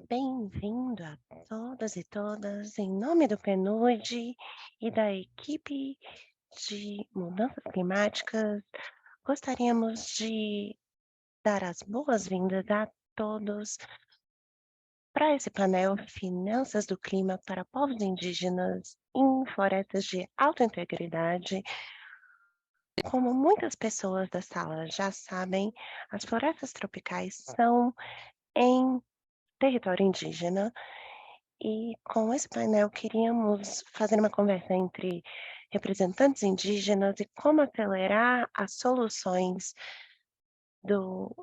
Bem-vindo a todas e todas, em nome do PNUD e da equipe de mudanças climáticas, gostaríamos de dar as boas-vindas a todos para esse painel Finanças do Clima para Povos Indígenas em Florestas de Alta Integridade. Como muitas pessoas da sala já sabem, as florestas tropicais são em território indígena. E com esse painel queríamos fazer uma conversa entre representantes indígenas e como acelerar as soluções do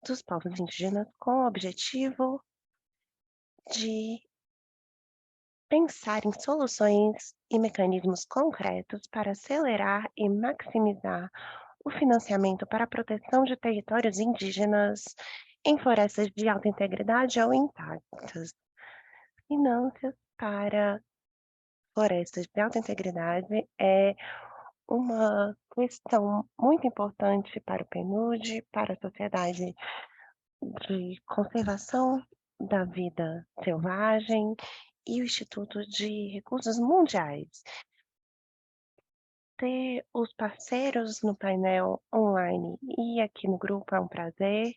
dos povos indígenas com o objetivo de pensar em soluções e mecanismos concretos para acelerar e maximizar o financiamento para a proteção de territórios indígenas em florestas de alta integridade ou intactas. Finanças para florestas de alta integridade é uma questão muito importante para o PNUD, para a Sociedade de Conservação da Vida Selvagem e o Instituto de Recursos Mundiais. Ter os parceiros no painel online e aqui no grupo é um prazer.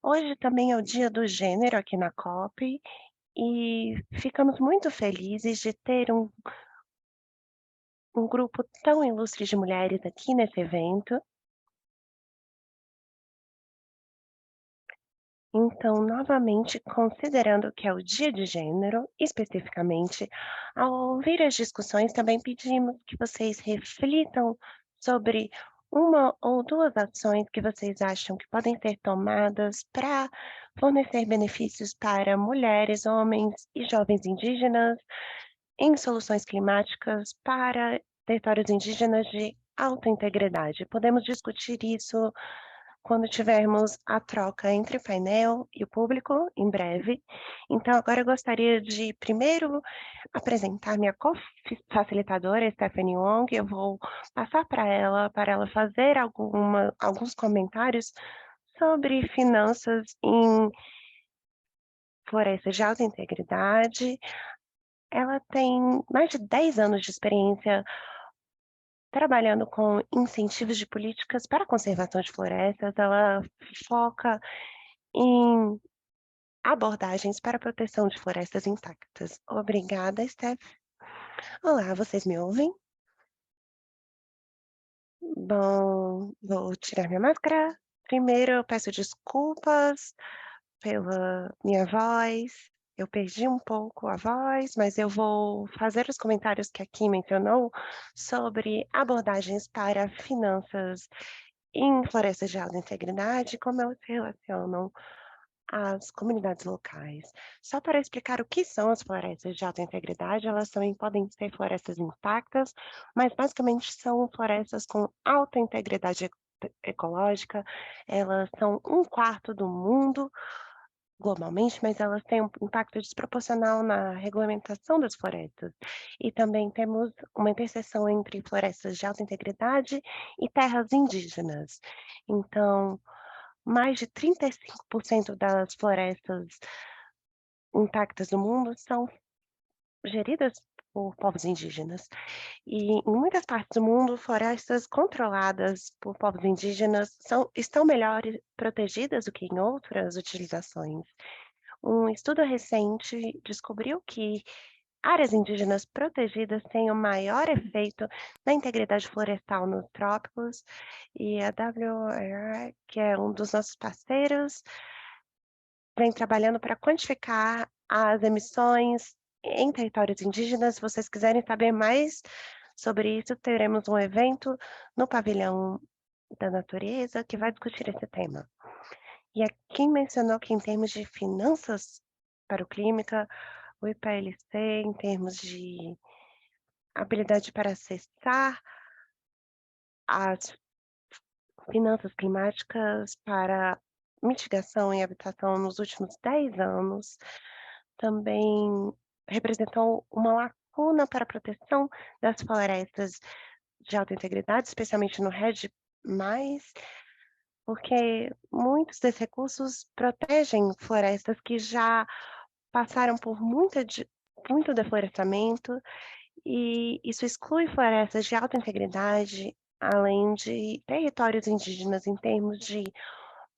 Hoje também é o Dia do Gênero aqui na COP e ficamos muito felizes de ter um grupo tão ilustre de mulheres aqui nesse evento. Então, novamente, considerando que é o dia de gênero, especificamente, ao ouvir as discussões, também pedimos que vocês reflitam sobre uma ou duas ações que vocês acham que podem ser tomadas para fornecer benefícios para mulheres, homens e jovens indígenas em soluções climáticas para territórios indígenas de alta integridade. Podemos discutir isso quando tivermos a troca entre o painel e o público, em breve. Então, agora eu gostaria de primeiro apresentar minha co-facilitadora, Stephanie Wong. Eu vou passar para ela fazer alguns comentários sobre finanças em florestas de alta integridade. Ela tem mais de 10 anos de experiência trabalhando com incentivos de políticas para a conservação de florestas. Ela foca em abordagens para a proteção de florestas intactas. Obrigada, Steph. Olá, vocês me ouvem? Bom, vou tirar minha máscara. Primeiro, eu peço desculpas pela minha voz. Eu perdi um pouco a voz, mas eu vou fazer os comentários que a Kim mencionou sobre abordagens para finanças em florestas de alta integridade, como elas se relacionam às comunidades locais. Só para explicar o que são as florestas de alta integridade, elas também podem ser florestas intactas, mas basicamente são florestas com alta integridade ecológica. Elas são um quarto do mundo globalmente, mas elas têm um impacto desproporcional na regulamentação das florestas. E também temos uma interseção entre florestas de alta integridade e terras indígenas. Então, mais de 35% das florestas intactas do mundo são geridas por povos indígenas. E em muitas partes do mundo, florestas controladas por povos indígenas estão melhor protegidas do que em outras utilizações. Um estudo recente descobriu que áreas indígenas protegidas têm o maior efeito na integridade florestal nos trópicos, e a WRI, que é um dos nossos parceiros, vem trabalhando para quantificar as emissões em territórios indígenas. Se vocês quiserem saber mais sobre isso, teremos um evento no Pavilhão da Natureza que vai discutir esse tema. E aqui mencionou que em termos de finanças para o clima, o IPLC, em termos de habilidade para acessar as finanças climáticas para mitigação e habitação nos últimos 10 anos, também representou uma lacuna para a proteção das florestas de alta integridade, especialmente no REDD+, porque muitos desses recursos protegem florestas que já passaram por muito deflorestamento, e isso exclui florestas de alta integridade, além de territórios indígenas em termos de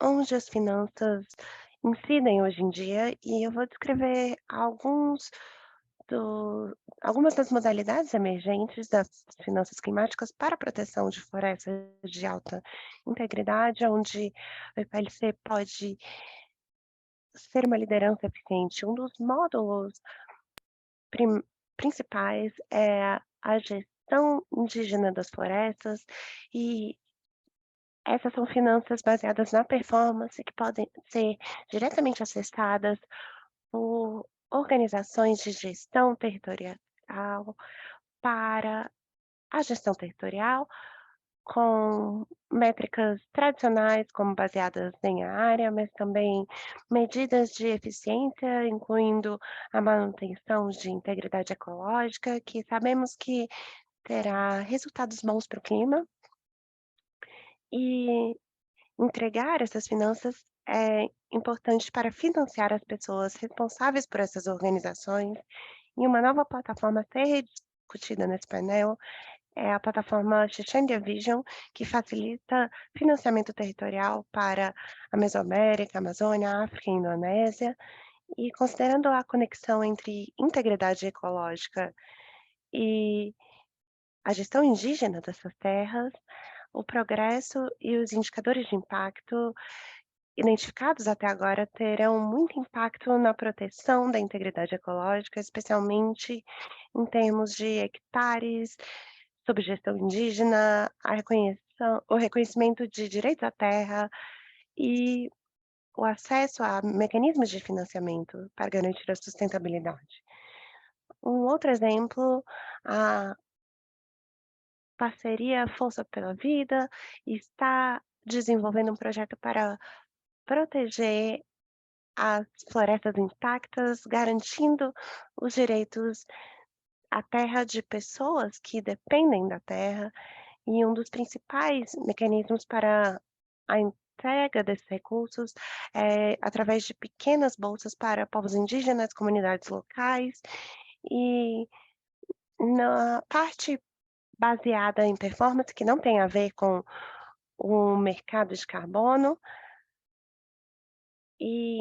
onde as finanças incidem hoje em dia, e eu vou descrever do algumas das modalidades emergentes das finanças climáticas para a proteção de florestas de alta integridade, onde o IPLC pode ser uma liderança eficiente. Um dos módulos prim principais é a gestão indígena das florestas, e essas são finanças baseadas na performance que podem ser diretamente acessadas por organizações de gestão territorial para a gestão territorial, com métricas tradicionais, como baseadas em área, mas também medidas de eficiência, incluindo a manutenção de integridade ecológica, que sabemos que terá resultados bons para o clima, e entregar essas finanças é importante para financiar as pessoas responsáveis por essas organizações. E uma nova plataforma a ser discutida nesse painel é a plataforma Xixendia Vision, que facilita financiamento territorial para a Mesoamérica, Amazônia, África e Indonésia. E considerando a conexão entre integridade ecológica e a gestão indígena dessas terras, o progresso e os indicadores de impacto identificados até agora terão muito impacto na proteção da integridade ecológica, especialmente em termos de hectares sob gestão indígena, o reconhecimento de direitos à terra e o acesso a mecanismos de financiamento para garantir a sustentabilidade. Um outro exemplo, a parceria Força pela Vida está desenvolvendo um projeto para proteger as florestas intactas, garantindo os direitos à terra de pessoas que dependem da terra, e um dos principais mecanismos para a entrega desses recursos é através de pequenas bolsas para povos indígenas, comunidades locais, e na parte baseada em performance, que não tem a ver com o mercado de carbono. E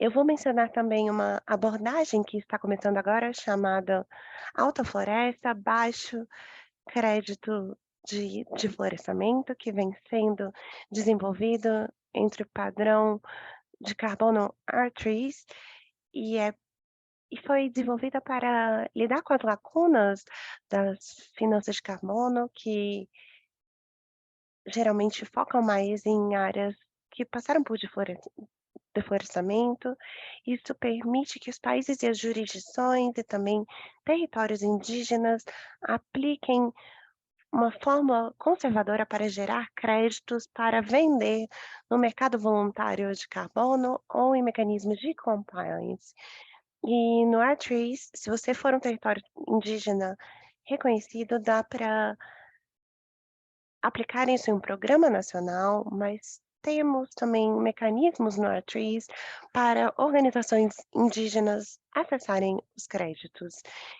eu vou mencionar também uma abordagem que está começando agora, chamada alta floresta, baixo crédito de florestamento, que vem sendo desenvolvido entre o padrão de carbono R3, e é e foi desenvolvida para lidar com as lacunas das finanças de carbono, que geralmente focam mais em áreas que passaram por deflorestamento. Isso permite que os países e as jurisdições e também territórios indígenas apliquem uma fórmula conservadora para gerar créditos para vender no mercado voluntário de carbono ou em mecanismos de compliance. E no R3, se você for um território indígena reconhecido, dá para aplicar isso em um programa nacional, mas temos também mecanismos no R3 para organizações indígenas acessarem os créditos.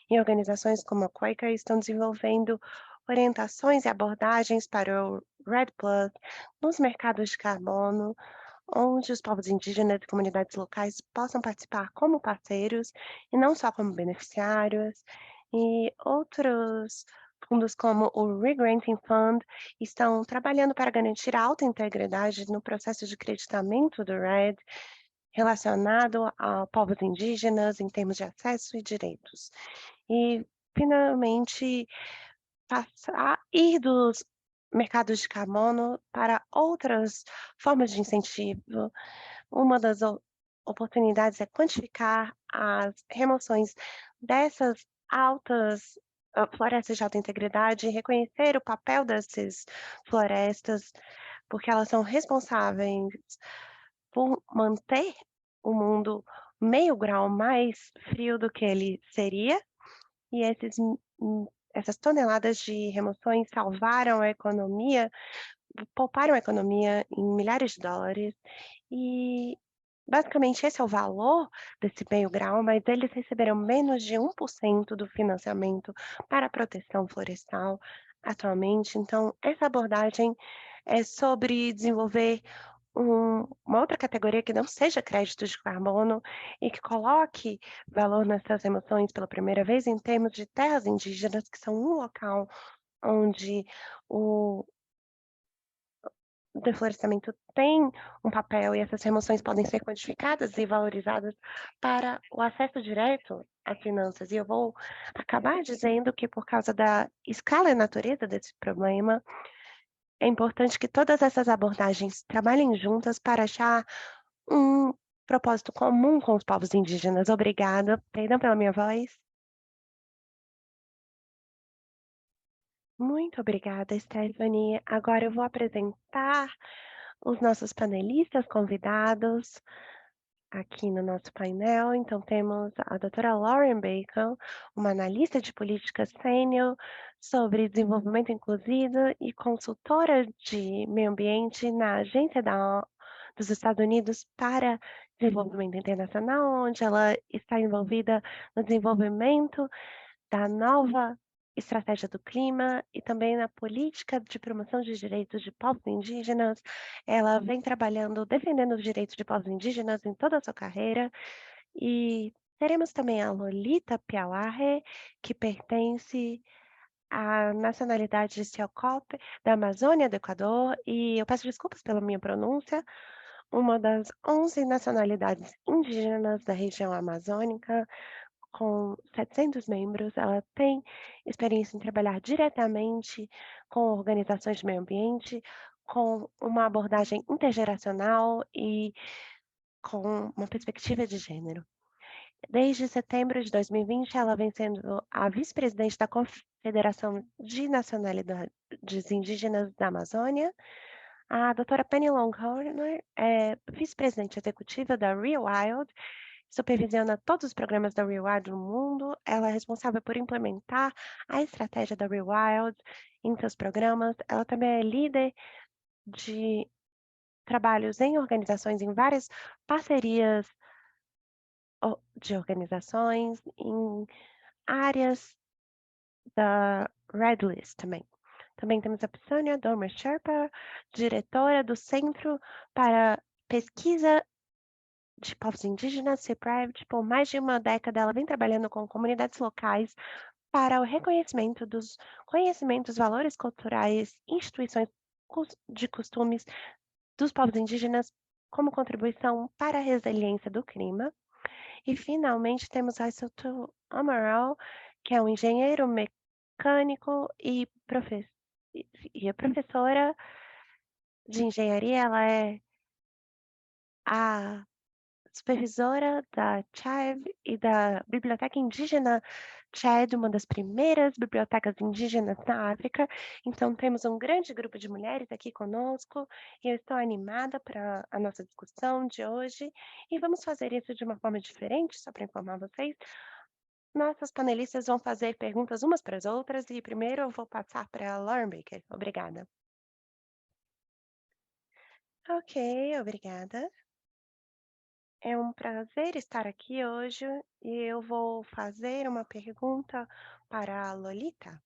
E organizações como a Quaker estão desenvolvendo orientações e abordagens para o Red Plus nos mercados de carbono, onde os povos indígenas e comunidades locais possam participar como parceiros e não só como beneficiários. E outros fundos, como o Regranting Fund, estão trabalhando para garantir a alta integridade no processo de creditamento do RED, relacionado a povos indígenas em termos de acesso e direitos. E, finalmente, ir dos mercados de carbono para outras formas de incentivo. Uma das oportunidades é quantificar as remoções dessas altas florestas de alta integridade e reconhecer o papel dessas florestas, porque elas são responsáveis por manter o mundo meio grau mais frio do que ele seria, e essas toneladas de remoções salvaram a economia, pouparam a economia em milhares de dólares, e Basicamente, esse é o valor desse meio-grau, mas eles receberam menos de 1% do financiamento para a proteção florestal atualmente. Então, essa abordagem é sobre desenvolver uma outra categoria que não seja créditos de carbono e que coloque valor nessas emoções pela primeira vez em termos de terras indígenas, que são um local onde o deflorestamento tem um papel e essas remoções podem ser quantificadas e valorizadas para o acesso direto a finanças. E eu vou acabar dizendo que, por causa da escala e natureza desse problema, é importante que todas essas abordagens trabalhem juntas para achar um propósito comum com os povos indígenas. Obrigada. Perdão pela minha voz. Muito obrigada, Stephanie. Agora eu vou apresentar os nossos panelistas convidados aqui no nosso painel. Então, temos a doutora Lauren Bacon, uma analista de política sênior sobre desenvolvimento inclusivo e consultora de meio ambiente na Agência dos Estados Unidos para Desenvolvimento Internacional, onde ela está envolvida no desenvolvimento da nova estratégia do clima e também na política de promoção de direitos de povos indígenas. Ela vem trabalhando, defendendo os direitos de povos indígenas em toda a sua carreira. E teremos também a Lolita Piauarre, que pertence à nacionalidade Siocop, da Amazônia do Equador, e eu peço desculpas pela minha pronúncia, uma das 11 nacionalidades indígenas da região amazônica, com 700 membros, ela tem experiência em trabalhar diretamente com organizações de meio ambiente, com uma abordagem intergeracional e com uma perspectiva de gênero. Desde setembro de 2020, ela vem sendo a vice-presidente da Confederação de Nacionalidades Indígenas da Amazônia. A doutora Penny Longhorner é vice-presidente executiva da Rewild, supervisiona todos os programas da Rewild no mundo. Ela é responsável por implementar a estratégia da Rewild em seus programas. Ela também é líder de trabalhos em organizações, em várias parcerias de organizações, em áreas da Red List também. Também temos a Pisania Dormer Sherpa, diretora do Centro para Pesquisa de Povos Indígenas, CPRIVED. Por mais de uma década, ela vem trabalhando com comunidades locais para o reconhecimento dos conhecimentos, valores culturais, instituições de costumes dos povos indígenas como contribuição para a resiliência do clima. E, finalmente, temos Aissatou Amaral, que é um engenheiro mecânico e a professora de engenharia. Ela é a supervisora da CHAIV e da Biblioteca Indígena CHAD, uma das primeiras bibliotecas indígenas na África. Então, temos um grande grupo de mulheres aqui conosco e eu estou animada para a nossa discussão de hoje. E vamos fazer isso de uma forma diferente, só para informar vocês. Nossas panelistas vão fazer perguntas umas para as outras e primeiro eu vou passar para a Lauren Baker. Obrigada. Ok, obrigada. É um prazer estar aqui hoje e eu vou fazer uma pergunta para a Lolita.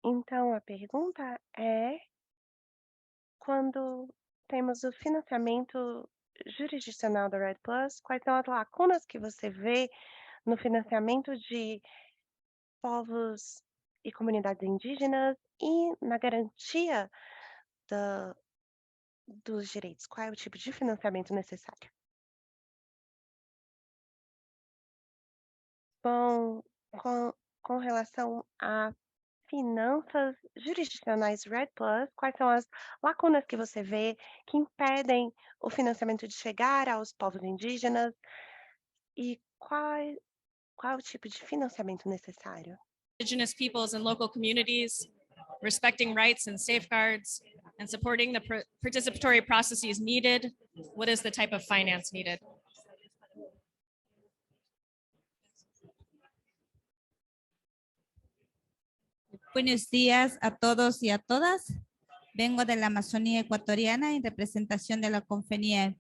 Então, a pergunta é: quando temos o financiamento jurisdicional da Red Plus, quais são as lacunas que você vê no financiamento de povos e comunidades indígenas e na garantia da, dos direitos? Qual é o tipo de financiamento necessário? Bom, com, com relação a finanças jurisdicionais Red Plus, quais são as lacunas que você vê que impedem o financiamento de chegar aos povos indígenas e qual é o tipo de financiamento necessário? Indigenous peoples and local communities, respecting rights and safeguards, and supporting the participatory processes needed. What is the type of finance needed? Buenos días a todos y a todas. Vengo de la Amazonía ecuatoriana en representación de la Confenier.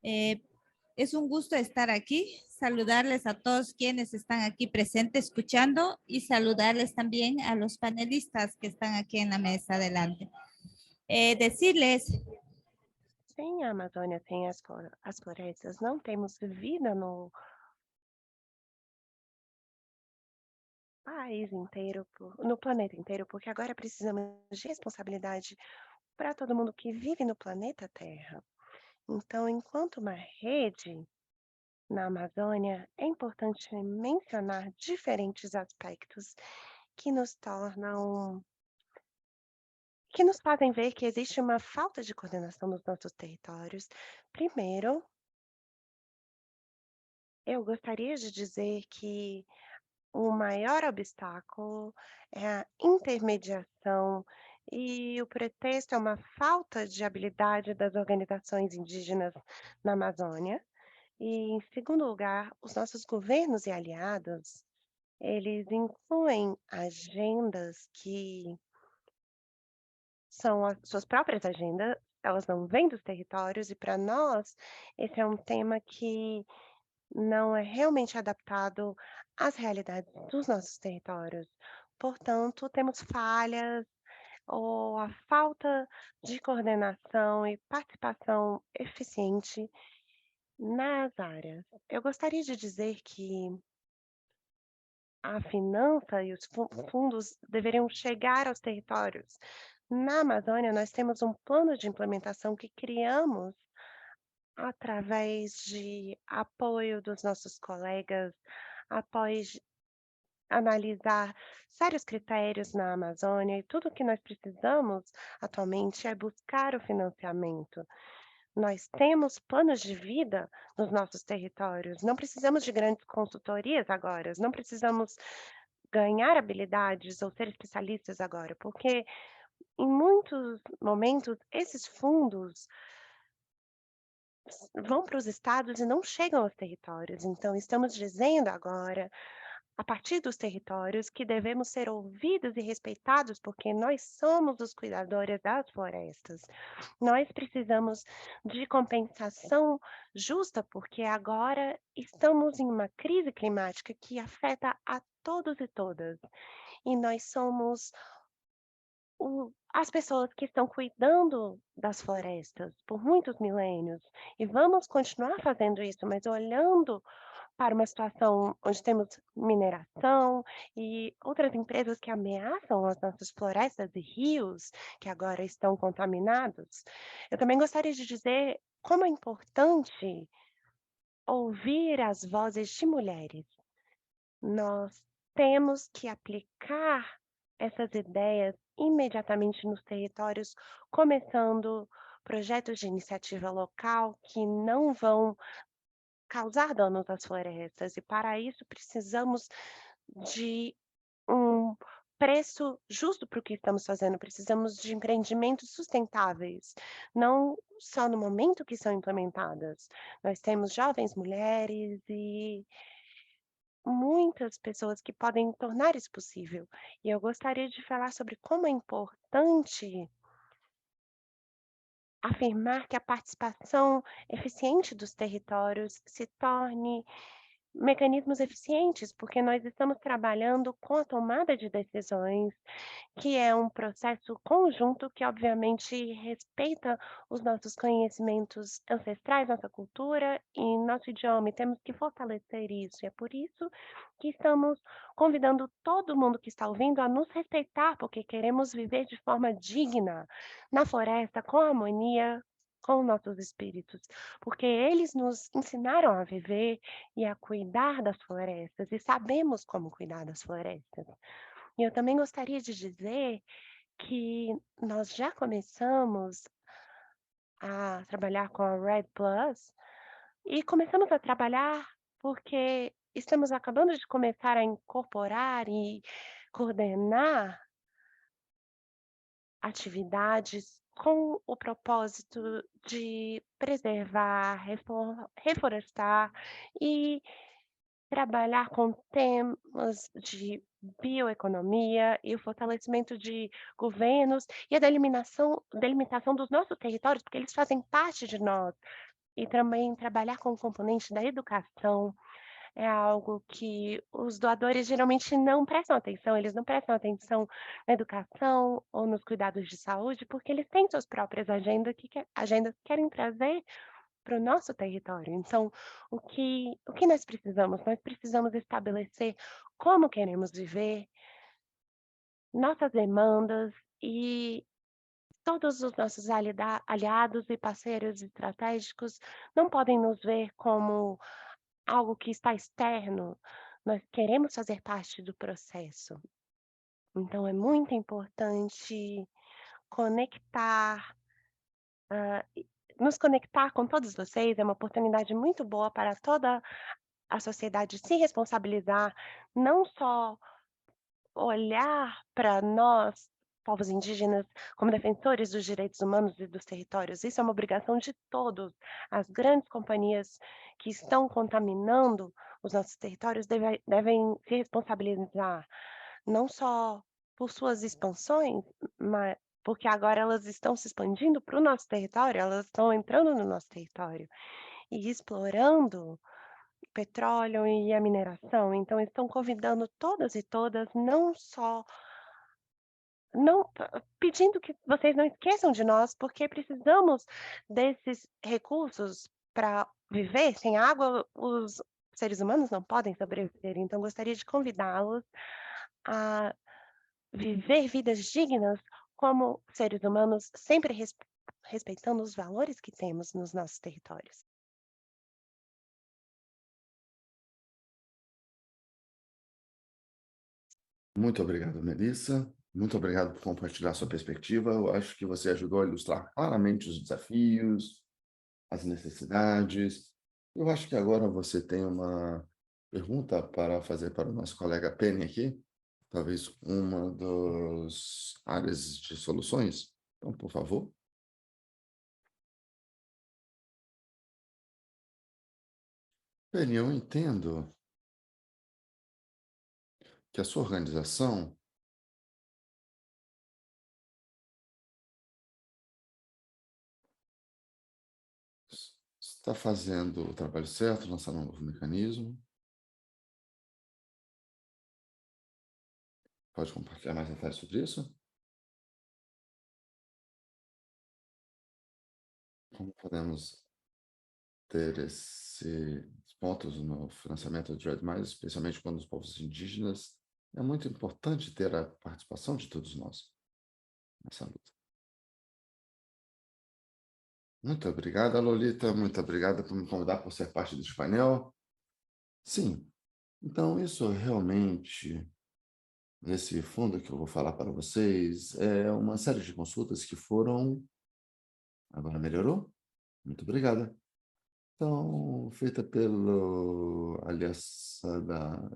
Es un gusto estar aquí, saludarles a todos quienes están aquí presentes escuchando y saludarles también a los panelistas que están aquí en la mesa adelante. Decirles Sem a Amazônia, sem as florestas, não temos vida no país inteiro, no planeta inteiro, porque agora precisamos de responsabilidade para todo mundo que vive no planeta Terra. Então, enquanto uma rede na Amazônia, é importante mencionar diferentes aspectos que nos tornam, que nos fazem ver que existe uma falta de coordenação nos nossos territórios. Primeiro, eu gostaria de dizer que o maior obstáculo é a intermediação e o pretexto é uma falta de habilidade das organizações indígenas na Amazônia. E, em segundo lugar, os nossos governos e aliados, eles incluem agendas que são as suas próprias agendas, elas não vêm dos territórios, e para nós, esse é um tema que não é realmente adaptado às realidades dos nossos territórios. Portanto, temos falhas ou a falta de coordenação e participação eficiente nas áreas. Eu gostaria de dizer que a finança e os fundos deveriam chegar aos territórios. Na Amazônia, nós temos um plano de implementação que criamos através de apoio dos nossos colegas, após analisar sérios critérios na Amazônia, e tudo o que nós precisamos atualmente é buscar o financiamento. Nós temos planos de vida nos nossos territórios, não precisamos de grandes consultorias agora, não precisamos ganhar habilidades ou ser especialistas agora, porque em muitos momentos esses fundos vão para os estados e não chegam aos territórios. Então, estamos dizendo agora, a partir dos territórios, que devemos ser ouvidos e respeitados, porque nós somos os cuidadores das florestas. Nós precisamos de compensação justa, porque agora estamos em uma crise climática que afeta a todos e todas. E nós somos as pessoas que estão cuidando das florestas por muitos milênios. E vamos continuar fazendo isso, mas olhando para uma situação onde temos mineração e outras empresas que ameaçam as nossas florestas e rios, que agora estão contaminados. Eu também gostaria de dizer como é importante ouvir as vozes de mulheres. Nós temos que aplicar essas ideias imediatamente nos territórios, começando projetos de iniciativa local que não vão causar danos às florestas, e para isso precisamos de um preço justo para o que estamos fazendo, precisamos de empreendimentos sustentáveis, não só no momento que são implementadas. Nós temos jovens mulheres e muitas pessoas que podem tornar isso possível. E eu gostaria de falar sobre como é importante afirmar que a participação eficiente dos territórios se torne mecanismos eficientes, porque nós estamos trabalhando com a tomada de decisões, que é um processo conjunto que obviamente respeita os nossos conhecimentos ancestrais, nossa cultura e nosso idioma, e temos que fortalecer isso. E é por isso que estamos convidando todo mundo que está ouvindo a nos respeitar, porque queremos viver de forma digna na floresta, com harmonia com nossos espíritos, porque eles nos ensinaram a viver e a cuidar das florestas, e sabemos como cuidar das florestas. E eu também gostaria de dizer que nós já começamos a trabalhar com a Red Plus e começamos a trabalhar porque estamos acabando de começar a incorporar e coordenar atividades com o propósito de preservar, reflorestar e trabalhar com temas de bioeconomia e o fortalecimento de governos e a delimitação dos nossos territórios, porque eles fazem parte de nós. E também trabalhar com o componente da educação é algo que os doadores geralmente não prestam atenção, eles não prestam atenção na educação ou nos cuidados de saúde, porque eles têm suas próprias agendas que querem trazer para o nosso território. Então, o que nós precisamos? Nós precisamos estabelecer como queremos viver, nossas demandas e todos os nossos aliados e parceiros estratégicos não podem nos ver como algo que está externo, nós queremos fazer parte do processo. Então é muito importante conectar, e nos conectar com todos vocês, é uma oportunidade muito boa para toda a sociedade se responsabilizar, não só olhar para nós, povos indígenas, como defensores dos direitos humanos e dos territórios. Isso é uma obrigação de todos. As grandes companhias que estão contaminando os nossos territórios devem se responsabilizar, não só por suas expansões, mas porque agora elas estão se expandindo para o nosso território, elas estão entrando no nosso território e explorando petróleo e a mineração. Então estão convidando todas e todas, não só não pedindo que vocês não esqueçam de nós, porque precisamos desses recursos para viver. Sem água, os seres humanos não podem sobreviver. Então gostaria de convidá-los a viver vidas dignas como seres humanos, sempre respeitando os valores que temos nos nossos territórios. Muito obrigado, Melissa. Muito obrigado por compartilhar sua perspectiva. Eu acho que você ajudou a ilustrar claramente os desafios, as necessidades. Eu acho que agora você tem uma pergunta para fazer para o nosso colega Penny aqui, talvez uma das áreas de soluções. Então, por favor. Penny, eu entendo que a sua organização está fazendo o trabalho certo, lançando um novo mecanismo. Pode compartilhar mais detalhes sobre isso? Como podemos ter esses pontos no financiamento do Dread+, especialmente quando os povos indígenas, é muito importante ter a participação de todos nós nessa luta. Muito obrigada, Lolita. Muito obrigada por me convidar por ser parte desse painel. Sim, então isso realmente, nesse fundo que eu vou falar para vocês, é uma série de consultas que foram... Agora melhorou? Muito obrigada. Então, feita pelo Aliança da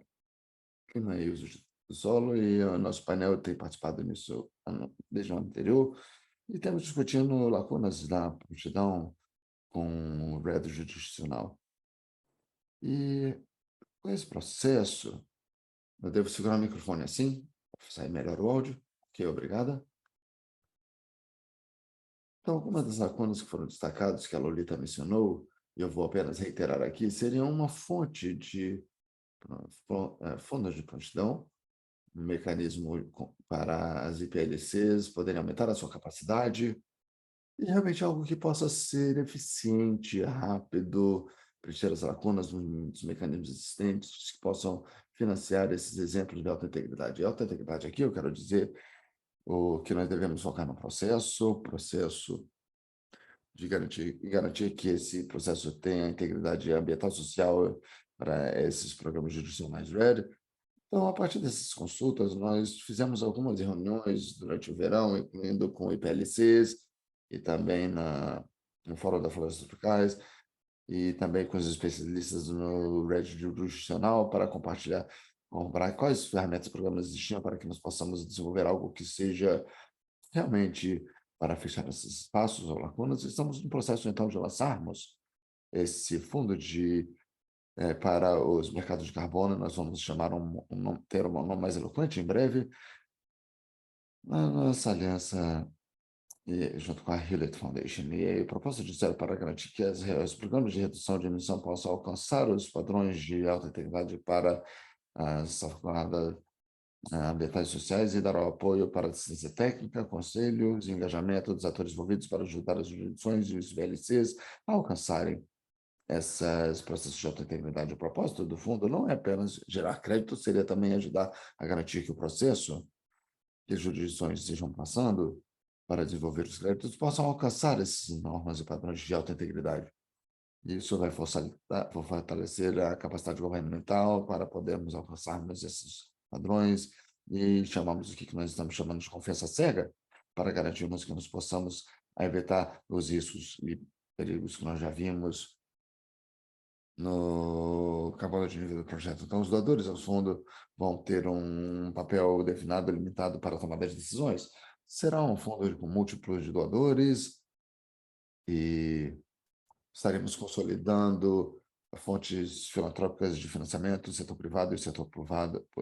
Clima e Uso do Solo, e o nosso painel tem participado nisso desde o ano anterior, e temos discutindo lacunas da prontidão com o RED jurisdicional. E com esse processo, eu devo segurar o microfone assim, para sair melhor o áudio. Ok, obrigada. Então, algumas das lacunas que foram destacadas, que a Lolita mencionou, e eu vou apenas reiterar aqui, seriam uma fonte de fundos de prontidão, um mecanismo para as IPLCs poderem aumentar a sua capacidade, e realmente algo que possa ser eficiente, rápido, preencher as lacunas dos mecanismos existentes, que possam financiar esses exemplos de alta integridade. E alta integridade aqui, eu quero dizer o que nós devemos focar no processo de garantir que esse processo tenha integridade ambiental e social para esses programas jurisdicionais RED. Então, a partir dessas consultas, nós fizemos algumas reuniões durante o verão, incluindo com IPLCs e também no Fórum da Florestas Tropicais, e também com os especialistas no RED jurisdicional para compartilhar quais ferramentas e programas existiam para que nós possamos desenvolver algo que seja realmente para fechar esses espaços ou lacunas. Estamos no processo, então, de lançarmos esse fundo de para os mercados de carbono. Nós vamos chamar ter um nome mais eloquente em breve. A nossa aliança junto com a Hewlett Foundation. E a proposta de zero para garantir que os programas de redução de emissão possam alcançar os padrões de alta integridade para as salvaguardas ambientais e sociais e dar apoio para assistência técnica, conselhos e engajamento dos atores envolvidos para ajudar as jurisdições e os VLCs a alcançarem esses processos de alta integridade. O propósito do fundo não é apenas gerar crédito, seria também ajudar a garantir que o processo que as jurisdições estejam passando para desenvolver os créditos possam alcançar essas normas e padrões de alta integridade. Isso vai fortalecer a capacidade governamental para podermos alcançarmos esses padrões e chamamos o que nós estamos chamando de confiança cega para garantirmos que nós possamos evitar os riscos e perigos que nós já vimos no cabala de nível do projeto. Então, os doadores ao fundo vão ter um papel definido, limitado para a tomada de decisões. Será um fundo com múltiplos de doadores e estaremos consolidando fontes filantrópicas de financiamento, setor privado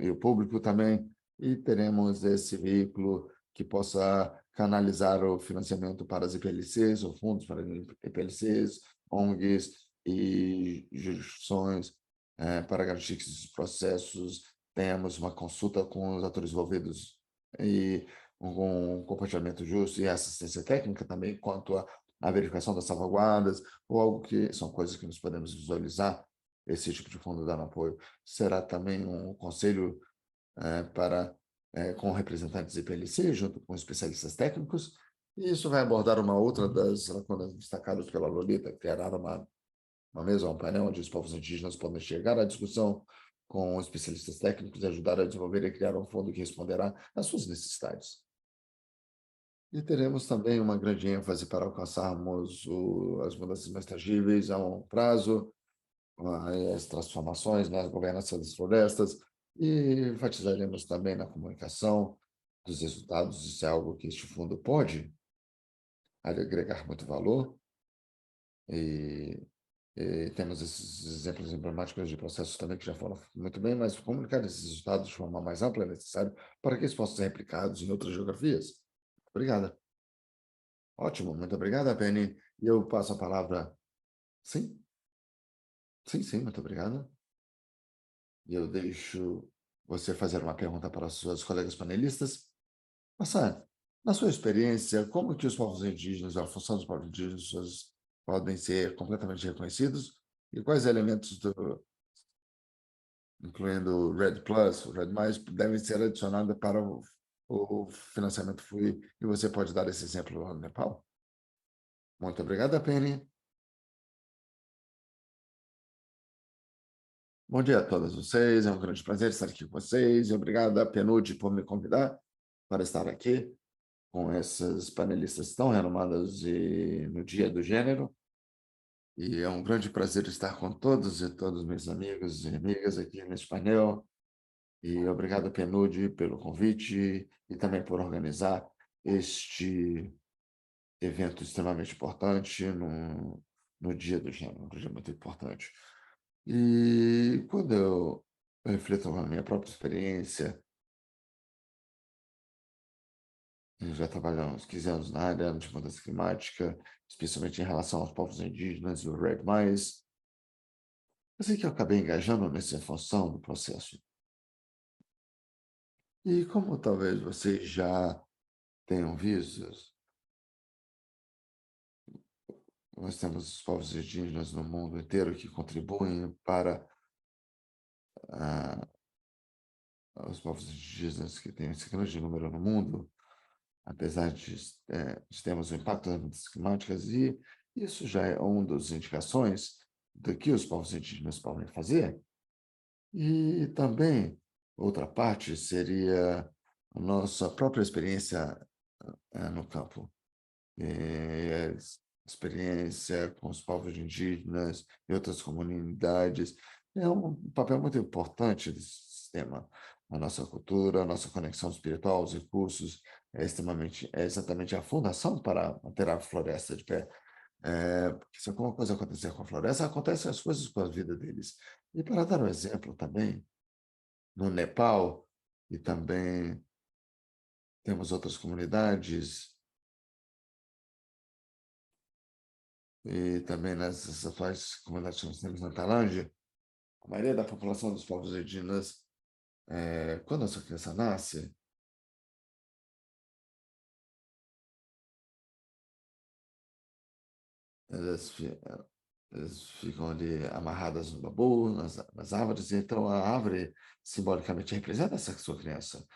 e o público também, e teremos esse veículo que possa canalizar o financiamento para as IPLCs, ou fundos para IPLCs, ONGs e jurisdições, para garantir que esses processos tenhamos uma consulta com os atores envolvidos e um compartilhamento justo e assistência técnica também quanto a verificação das salvaguardas, ou algo que são coisas que nós podemos visualizar, esse tipo de fundo dando apoio. Será também um conselho com representantes IPLC, junto com especialistas técnicos, e isso vai abordar uma outra das lacunas destacadas pela Lolita, criar uma mesa, um painel onde os povos indígenas podem chegar à discussão com especialistas técnicos e ajudar a desenvolver e criar um fundo que responderá às suas necessidades. E teremos também uma grande ênfase para alcançarmos as mudanças mais tangíveis a longo prazo, as transformações na governança das florestas, e enfatizaremos também na comunicação dos resultados. Isso é algo que este fundo pode agregar muito valor, e temos esses exemplos emblemáticos de processos também que já foram muito bem, mas comunicar esses resultados de forma mais ampla é necessário para que eles possam ser replicados em outras geografias. Obrigada. Ótimo, muito obrigada, Penny. E eu passo a palavra. Sim? Sim, muito obrigada. E eu deixo você fazer uma pergunta para os seus colegas panelistas. Hassan, na sua experiência, como que os povos indígenas, a função dos povos indígenas podem ser completamente reconhecidos? E quais elementos, incluindo o Red Plus, o Red Mais, devem ser adicionados para o financiamento FUI? E você pode dar esse exemplo lá no Nepal? Muito obrigada, Penny. Bom dia a todos vocês, é um grande prazer estar aqui com vocês, e obrigado, PNUD, por me convidar para estar aqui com esses panelistas tão renomados no Dia do Gênero, e é um grande prazer estar com todos e todos meus amigos e amigas aqui nesse painel, e obrigado, PNUD, pelo convite e também por organizar este evento extremamente importante no Dia do Gênero, um dia muito importante. E quando eu reflito na minha própria experiência, eu já trabalho há uns 15 anos na área de mudança climática, especialmente em relação aos povos indígenas e o Red Mais. Eu sei que eu acabei engajando nessa função do processo. E como talvez vocês já tenham visto, nós temos os povos indígenas no mundo inteiro que contribuem para os povos indígenas que têm esse grande número no mundo, apesar de termos o impacto das mudanças climáticas, e isso já é uma das indicações do que os povos indígenas podem fazer. E também, outra parte seria a nossa própria experiência no campo. Experiência com os povos indígenas e outras comunidades é um papel muito importante desse sistema. A nossa cultura, a nossa conexão espiritual, os recursos, é exatamente a fundação para manter a floresta de pé. Porque se alguma coisa acontecer com a floresta, acontecem as coisas com a vida deles. E para dar um exemplo também, no Nepal, e também temos outras comunidades, e também nessas atuais comunidades que nós temos na Tailândia, a maioria da população dos povos indígenas, quando essa criança nasce, elas, elas ficam ali amarradas no bambu, nas árvores, e então a árvore simbolicamente representa essa sua criança.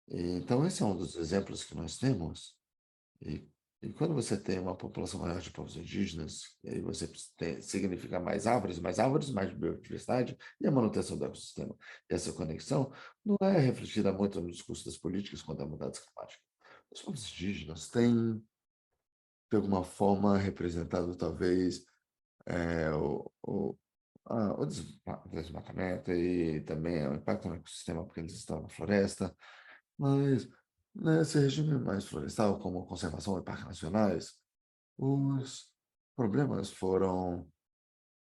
Então, esse é um dos exemplos que nós temos. E quando você tem uma população maior de povos indígenas, e aí você significa mais árvores, mais biodiversidade e a manutenção do ecossistema. E essa conexão não é refletida muito nos discursos das políticas quanto à mudança climática. Os povos indígenas têm, de alguma forma, representado talvez o desmatamento e também o impacto no ecossistema, porque eles estão na floresta, mas nesse regime mais florestal, como conservação e parques nacionais, os problemas foram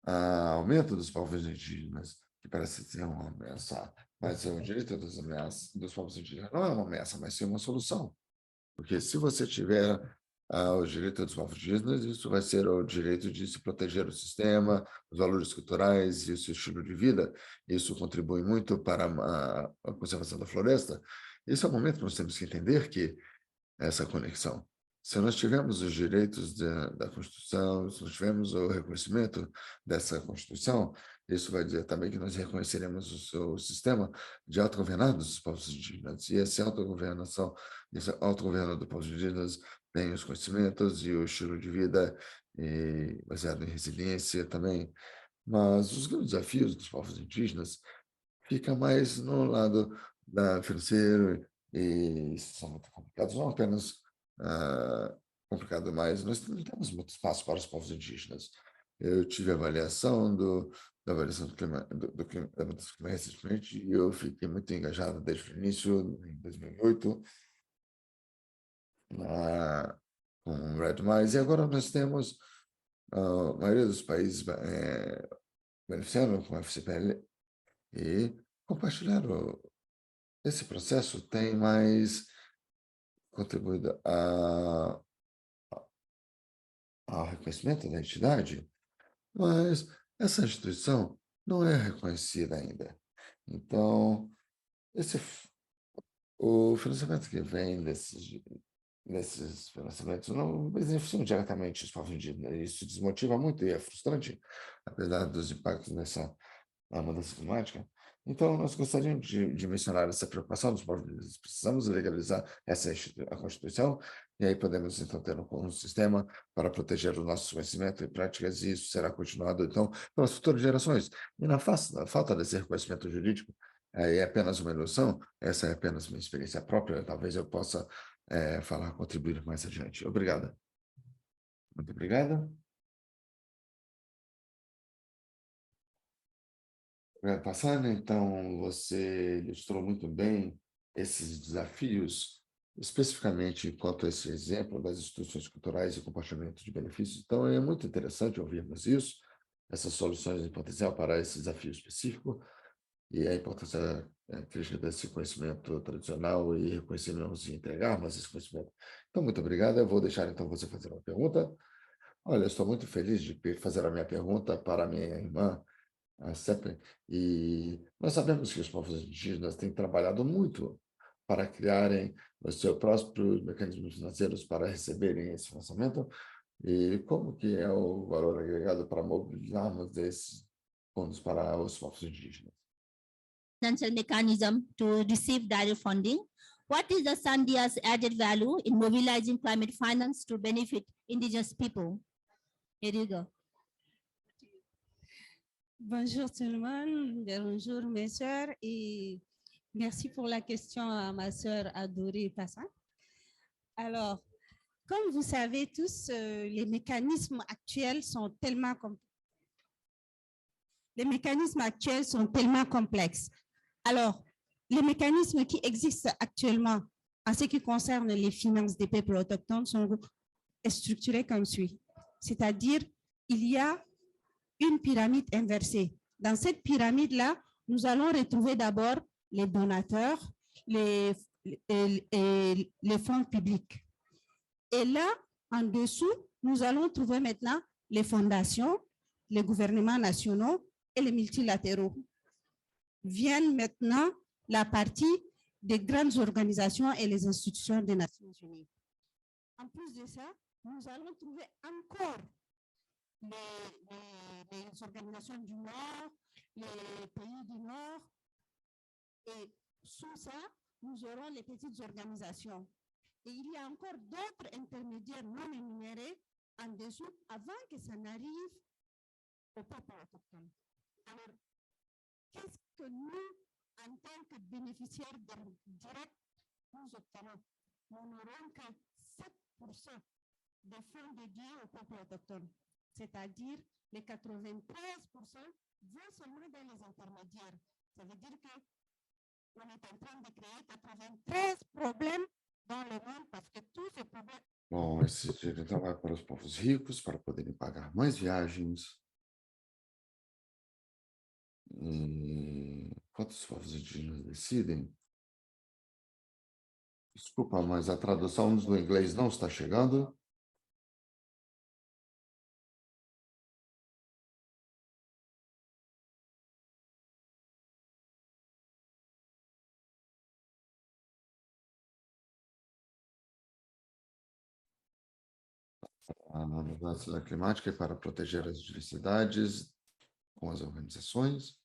aumento dos povos indígenas, que parece ser uma ameaça, mas o direito dos povos indígenas não é uma ameaça, mas sim uma solução. Porque se você tiver o direito dos povos indígenas, isso vai ser o direito de se proteger o sistema, os valores culturais e o seu estilo de vida. Isso contribui muito para a conservação da floresta. Esse é o momento que nós temos que entender que essa conexão. Se nós tivermos os direitos da Constituição, se nós tivermos o reconhecimento dessa Constituição, isso vai dizer também que nós reconheceremos o sistema de autogovernado dos povos indígenas. E essa autogovernação, esse autogoverno dos povos indígenas tem os conhecimentos e o estilo de vida baseado em resiliência também. Mas os grandes desafios dos povos indígenas ficam mais no lado financeiro, e são muito complicados, não apenas complicado, mas nós não temos muito espaço para os povos indígenas. Eu tive avaliação da avaliação do clima, da mudança do clima recentemente, e eu fiquei muito engajado desde o início, em 2008, com o Red Mais, e agora nós temos a maioria dos países beneficiando com o FCPL e compartilharam. Esse processo tem mais contribuído ao reconhecimento da entidade, mas essa instituição não é reconhecida ainda. Então, o financiamento que vem desses financiamentos não beneficiam diretamente os povos indígenas. Isso desmotiva muito e é frustrante, apesar dos impactos nessa mudança climática. Então, nós gostaríamos de mencionar essa preocupação dos povos indígenas. Precisamos legalizar a Constituição, e aí podemos, então, ter um sistema para proteger o nosso conhecimento e práticas, e isso será continuado, então, pelas futuras gerações. E na falta desse reconhecimento jurídico, é apenas uma ilusão, essa é apenas uma experiência própria, talvez eu possa contribuir mais adiante. Obrigada. Muito obrigada. Passando, então, você ilustrou muito bem esses desafios, especificamente quanto a esse exemplo das instituições culturais e compartilhamento de benefícios. Então, é muito interessante ouvirmos isso, essas soluções em potencial para esse desafio específico e a importância crítica desse conhecimento tradicional e reconhecermos e entregarmos esse conhecimento. Então, muito obrigado. Eu vou deixar, então, você fazer uma pergunta. Olha, eu estou muito feliz de fazer a minha pergunta para a minha irmã, a CEP, e nós sabemos que os povos indígenas têm trabalhado muito para criarem os seus próprios mecanismos financeiros para receberem esse financiamento, e como que é o valor agregado para mobilizarmos esses fundos para os povos indígenas? Financial mechanism to receive direct funding. What is the Sandia's added value in mobilizing climate finance to benefit indigenous people? Here you go. Bonjour tout le monde, bonjour mes sœurs et merci pour la question à ma sœur Adorée Passin. Alors, comme vous savez tous, les mécanismes actuels sont tellement complexes. Alors, les mécanismes qui existent actuellement en ce qui concerne les finances des peuples autochtones sont structurés comme suit. c'est-à-dire il y a une pyramide inversée. Dans cette pyramide-là, nous allons retrouver d'abord les donateurs, les fonds publics. Et là, en dessous, nous allons trouver maintenant les fondations, les gouvernements nationaux et les multilatéraux. Viennent maintenant la partie des grandes organisations et les institutions des Nations Unies. En plus de ça, nous allons trouver encore les organisations du Nord, les pays du Nord, et sous ça, nous aurons les petites organisations. Et il y a encore d'autres intermédiaires non énumérés en dessous avant que ça n'arrive au peuple autochtone. Alors, qu'est-ce que nous, en tant que bénéficiaires directs, nous obtenons? Nous n'aurons que 7% des fonds dédiés au peuple autochtone, c'est-à-dire les 93% vont seulement dans les intermédiaires. Ça veut dire qu'on est en train de créer 93 problèmes dans le monde parce que tous ces problèmes. Bom, esse dinheiro então vai para os povos ricos para poderem pagar mais viagens. E enquanto os povos indígenas decidem. Desculpa, mas a tradução do inglês não está chegando. A mudança climática é para proteger as diversidades com as organizações.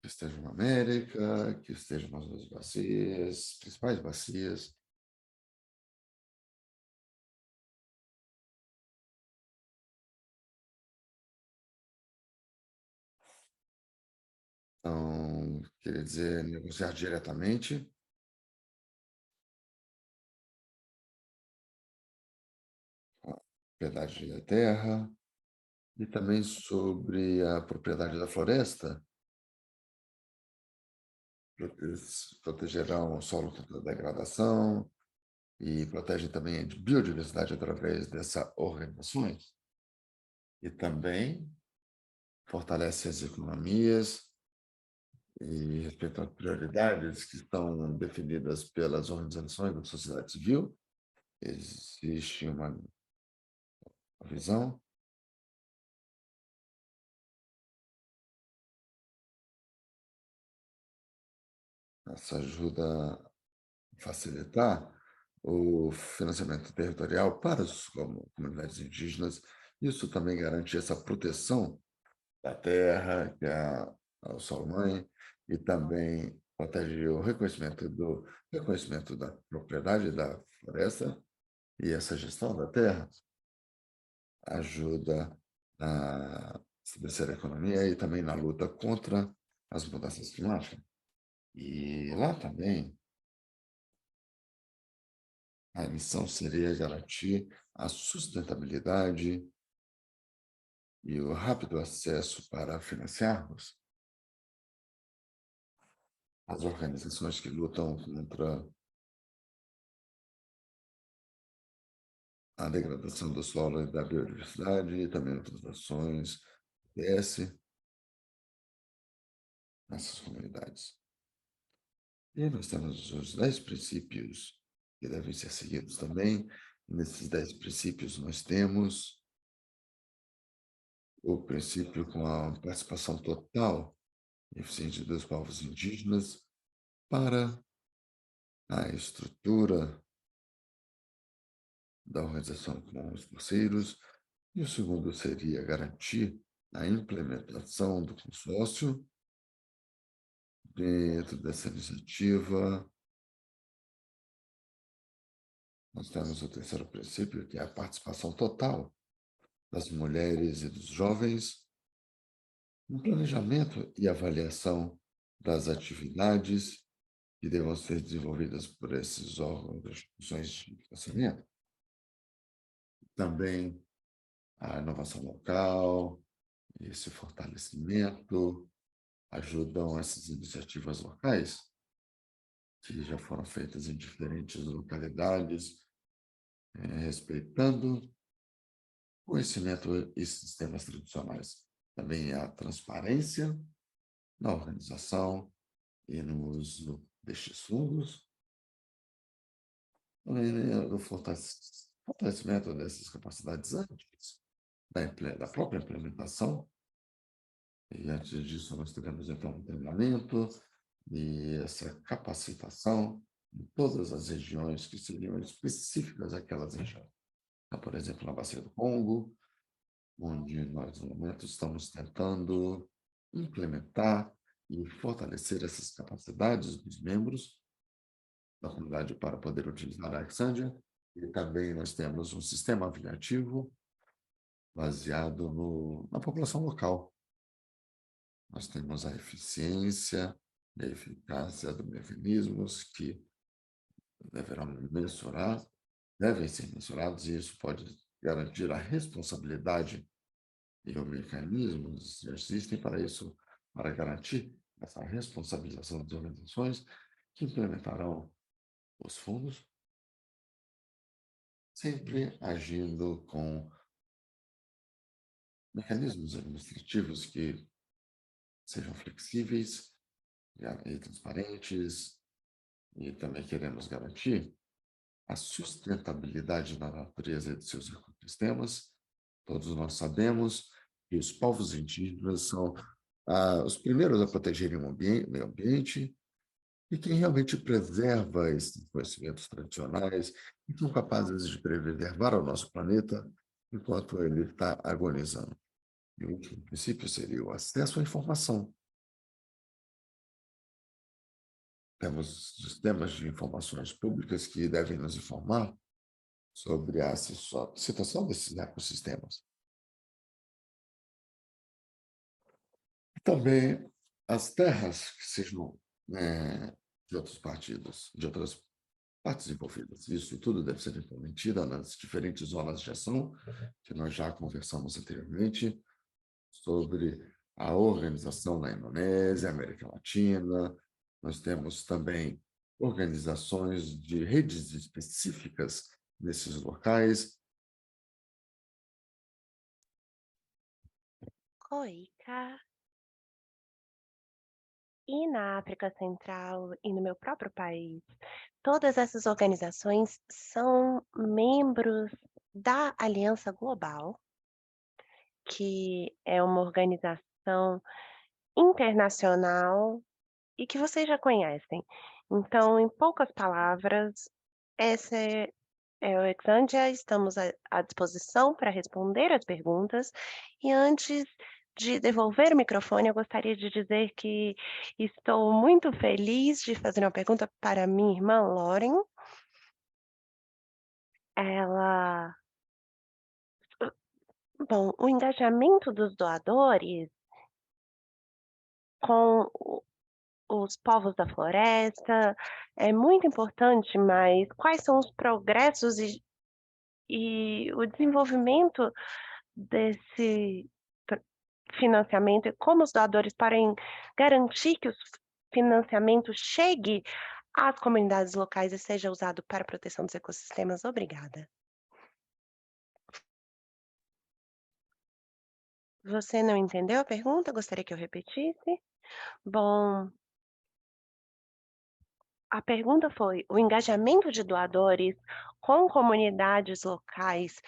Que estejam na América, que estejam nas duas bacias, principais bacias. Então, queria dizer, negociar diretamente. A propriedade da terra e também sobre a propriedade da floresta. Protegerão o solo contra a degradação e protegem também a biodiversidade através dessas organizações. E também fortalece as economias e respeita as prioridades que estão definidas pelas organizações da sociedade civil. Existe uma visão. Essa ajuda a facilitar o financiamento territorial para as comunidades indígenas. Isso também garante essa proteção da terra, que é o solo-mãe, e também protege o reconhecimento da propriedade da floresta, e essa gestão da terra ajuda a estabelecer a economia e também na luta contra as mudanças climáticas. E lá também a missão seria garantir a sustentabilidade e o rápido acesso para financiarmos as organizações que lutam contra a degradação do solo e da biodiversidade e também outras ações nessas comunidades. E nós temos os 10 princípios que devem ser seguidos também. Nesses 10 princípios nós temos o princípio com a participação total e eficiente dos povos indígenas para a estrutura da organização com os parceiros. E o segundo seria garantir a implementação do consórcio dentro dessa iniciativa. Nós temos o terceiro princípio, que é a participação total das mulheres e dos jovens no planejamento e avaliação das atividades que devam ser desenvolvidas por esses órgãos das instituições de financiamento. Também a inovação local, esse fortalecimento ajudam essas iniciativas locais, que já foram feitas em diferentes localidades, respeitando conhecimento e sistemas tradicionais. Também a transparência na organização e no uso destes fundos, também, né, o fortalecimento dessas capacidades antes da própria implementação. E antes disso, nós teremos, então, um treinamento e essa capacitação em todas as regiões que seriam específicas àquelas regiões. Então, por exemplo, na Bacia do Congo, onde nós, no momento, estamos tentando implementar e fortalecer essas capacidades dos membros da comunidade para poder utilizar a Exandia. E também nós temos um sistema avaliativo baseado na população local. Nós temos a eficiência e a eficácia dos mecanismos que devem ser mensurados, e isso pode garantir a responsabilidade. E os mecanismos existem para isso, para garantir essa responsabilização das organizações que implementarão os fundos, sempre agindo com mecanismos administrativos que sejam flexíveis e transparentes, e também queremos garantir a sustentabilidade da natureza e de seus ecossistemas. Todos nós sabemos que os povos indígenas são os primeiros a protegerem o meio ambiente e quem realmente preserva esses conhecimentos tradicionais e são capazes de preservar o nosso planeta enquanto ele está agonizando. E o último princípio seria o acesso à informação. Temos sistemas de informações públicas que devem nos informar sobre a situação desses ecossistemas. E também as terras que sejam de outros partidos, de outras partes envolvidas. Isso tudo deve ser implementado nas diferentes zonas de ação, que nós já conversamos anteriormente, sobre a organização na Indonésia, América Latina. Nós temos também organizações de redes específicas nesses locais. Coica. E na África Central e no meu próprio país, todas essas organizações são membros da Aliança Global, que é uma organização internacional e que vocês já conhecem. Então, em poucas palavras, essa é o Exandia, estamos à disposição para responder as perguntas. E antes de devolver o microfone, eu gostaria de dizer que estou muito feliz de fazer uma pergunta para minha irmã Lauren. Ela Bom, o engajamento dos doadores com os povos da floresta é muito importante, mas quais são os progressos e o desenvolvimento desse pro financiamento e como os doadores podem garantir que o financiamento chegue às comunidades locais e seja usado para a proteção dos ecossistemas? Obrigada. Você não entendeu a pergunta? Gostaria que eu repetisse? Bom, a pergunta foi: o engajamento de doadores com comunidades locais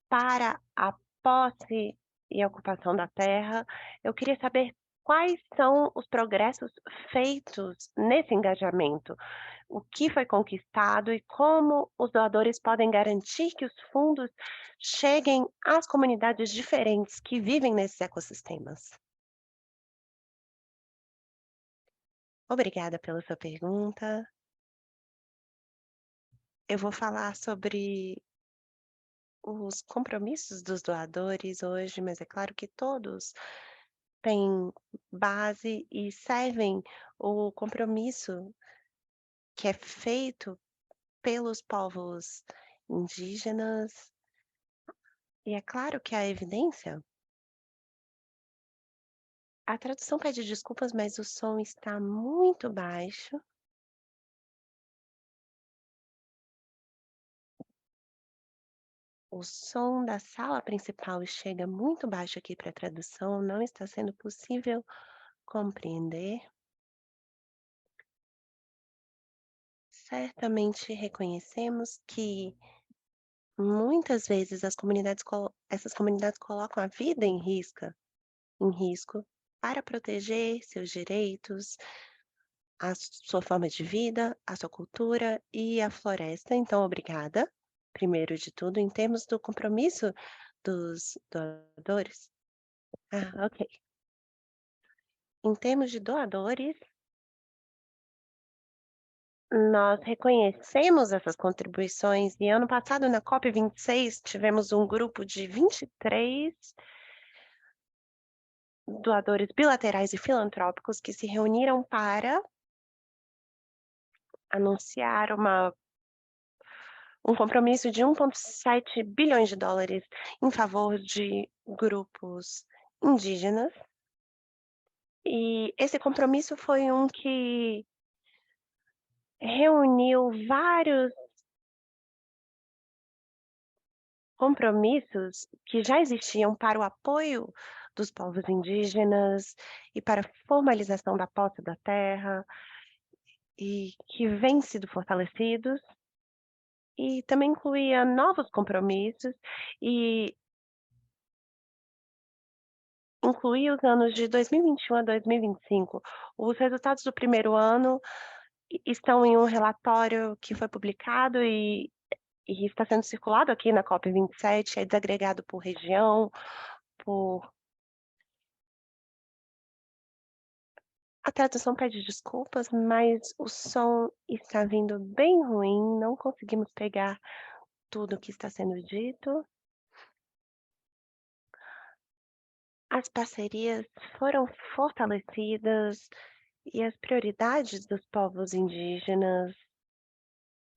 para a posse e a ocupação da terra. Eu queria saber quais são os progressos feitos nesse engajamento, o que foi conquistado e como os doadores podem garantir que os fundos cheguem às comunidades diferentes que vivem nesses ecossistemas. Obrigada pela sua pergunta. Eu vou falar sobre os compromissos dos doadores hoje, mas é claro que todos têm base e servem o compromisso que é feito pelos povos indígenas. E é claro que a evidência A tradução pede desculpas, mas o som está muito baixo. O som da sala principal chega muito baixo aqui para a tradução, não está sendo possível compreender. Certamente reconhecemos que muitas vezes essas comunidades colocam a vida em risco para proteger seus direitos, a sua forma de vida, a sua cultura e a floresta. Então, obrigada, primeiro de tudo, em termos do compromisso dos doadores. Ok. Em termos de doadores, nós reconhecemos essas contribuições e ano passado na COP26 tivemos um grupo de 23 doadores bilaterais e filantrópicos que se reuniram para anunciar um compromisso de 1,7 bilhões de dólares em favor de grupos indígenas. E esse compromisso foi um que reuniu vários compromissos que já existiam para o apoio dos povos indígenas e para a formalização da posse da terra e que vêm sido fortalecidos. E também incluía novos compromissos e incluía os anos de 2021 a 2025. Os resultados do primeiro ano estão em um relatório que foi publicado e está sendo circulado aqui na COP27, é desagregado por região, por a tradução pede desculpas, mas o som está vindo bem ruim, não conseguimos pegar tudo o que está sendo dito. As parcerias foram fortalecidas e as prioridades dos povos indígenas.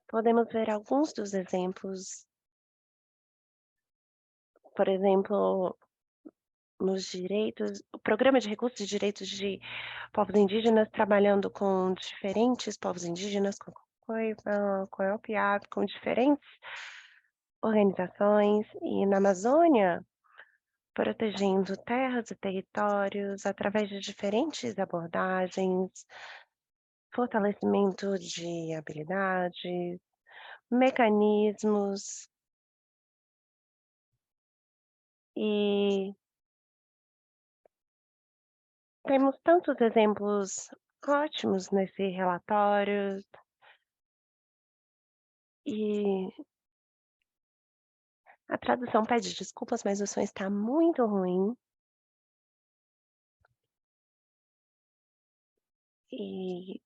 Podemos ver alguns dos exemplos, por exemplo, nos direitos, o Programa de Recursos e Direitos de Povos Indígenas, trabalhando com diferentes povos indígenas, com COEOP, com diferentes organizações, e na Amazônia, protegendo terras e territórios através de diferentes abordagens, fortalecimento de habilidades, mecanismos e temos tantos exemplos ótimos nesse relatório e a tradução pede desculpas, mas o som está muito ruim. E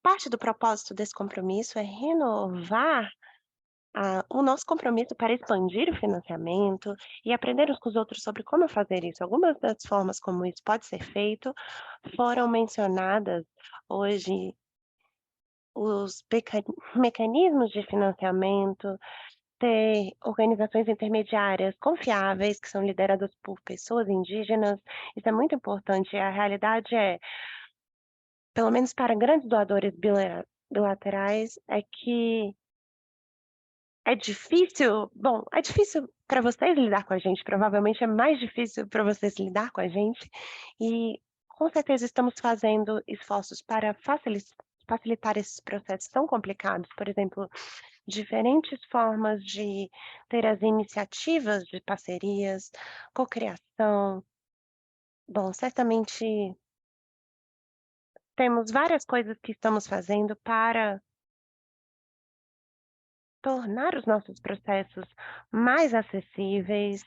parte do propósito desse compromisso é renovar o nosso compromisso para expandir o financiamento e aprender uns com os outros sobre como fazer isso. Algumas das formas como isso pode ser feito foram mencionadas hoje, os mecanismos de financiamento, ter organizações intermediárias confiáveis, que são lideradas por pessoas indígenas, isso é muito importante. A realidade é, pelo menos para grandes doadores bilaterais, é que é difícil para vocês lidar com a gente, provavelmente é mais difícil para vocês lidar com a gente, e com certeza estamos fazendo esforços para facilitar esses processos tão complicados, por exemplo, diferentes formas de ter as iniciativas de parcerias, cocriação. Bom, certamente temos várias coisas que estamos fazendo para tornar os nossos processos mais acessíveis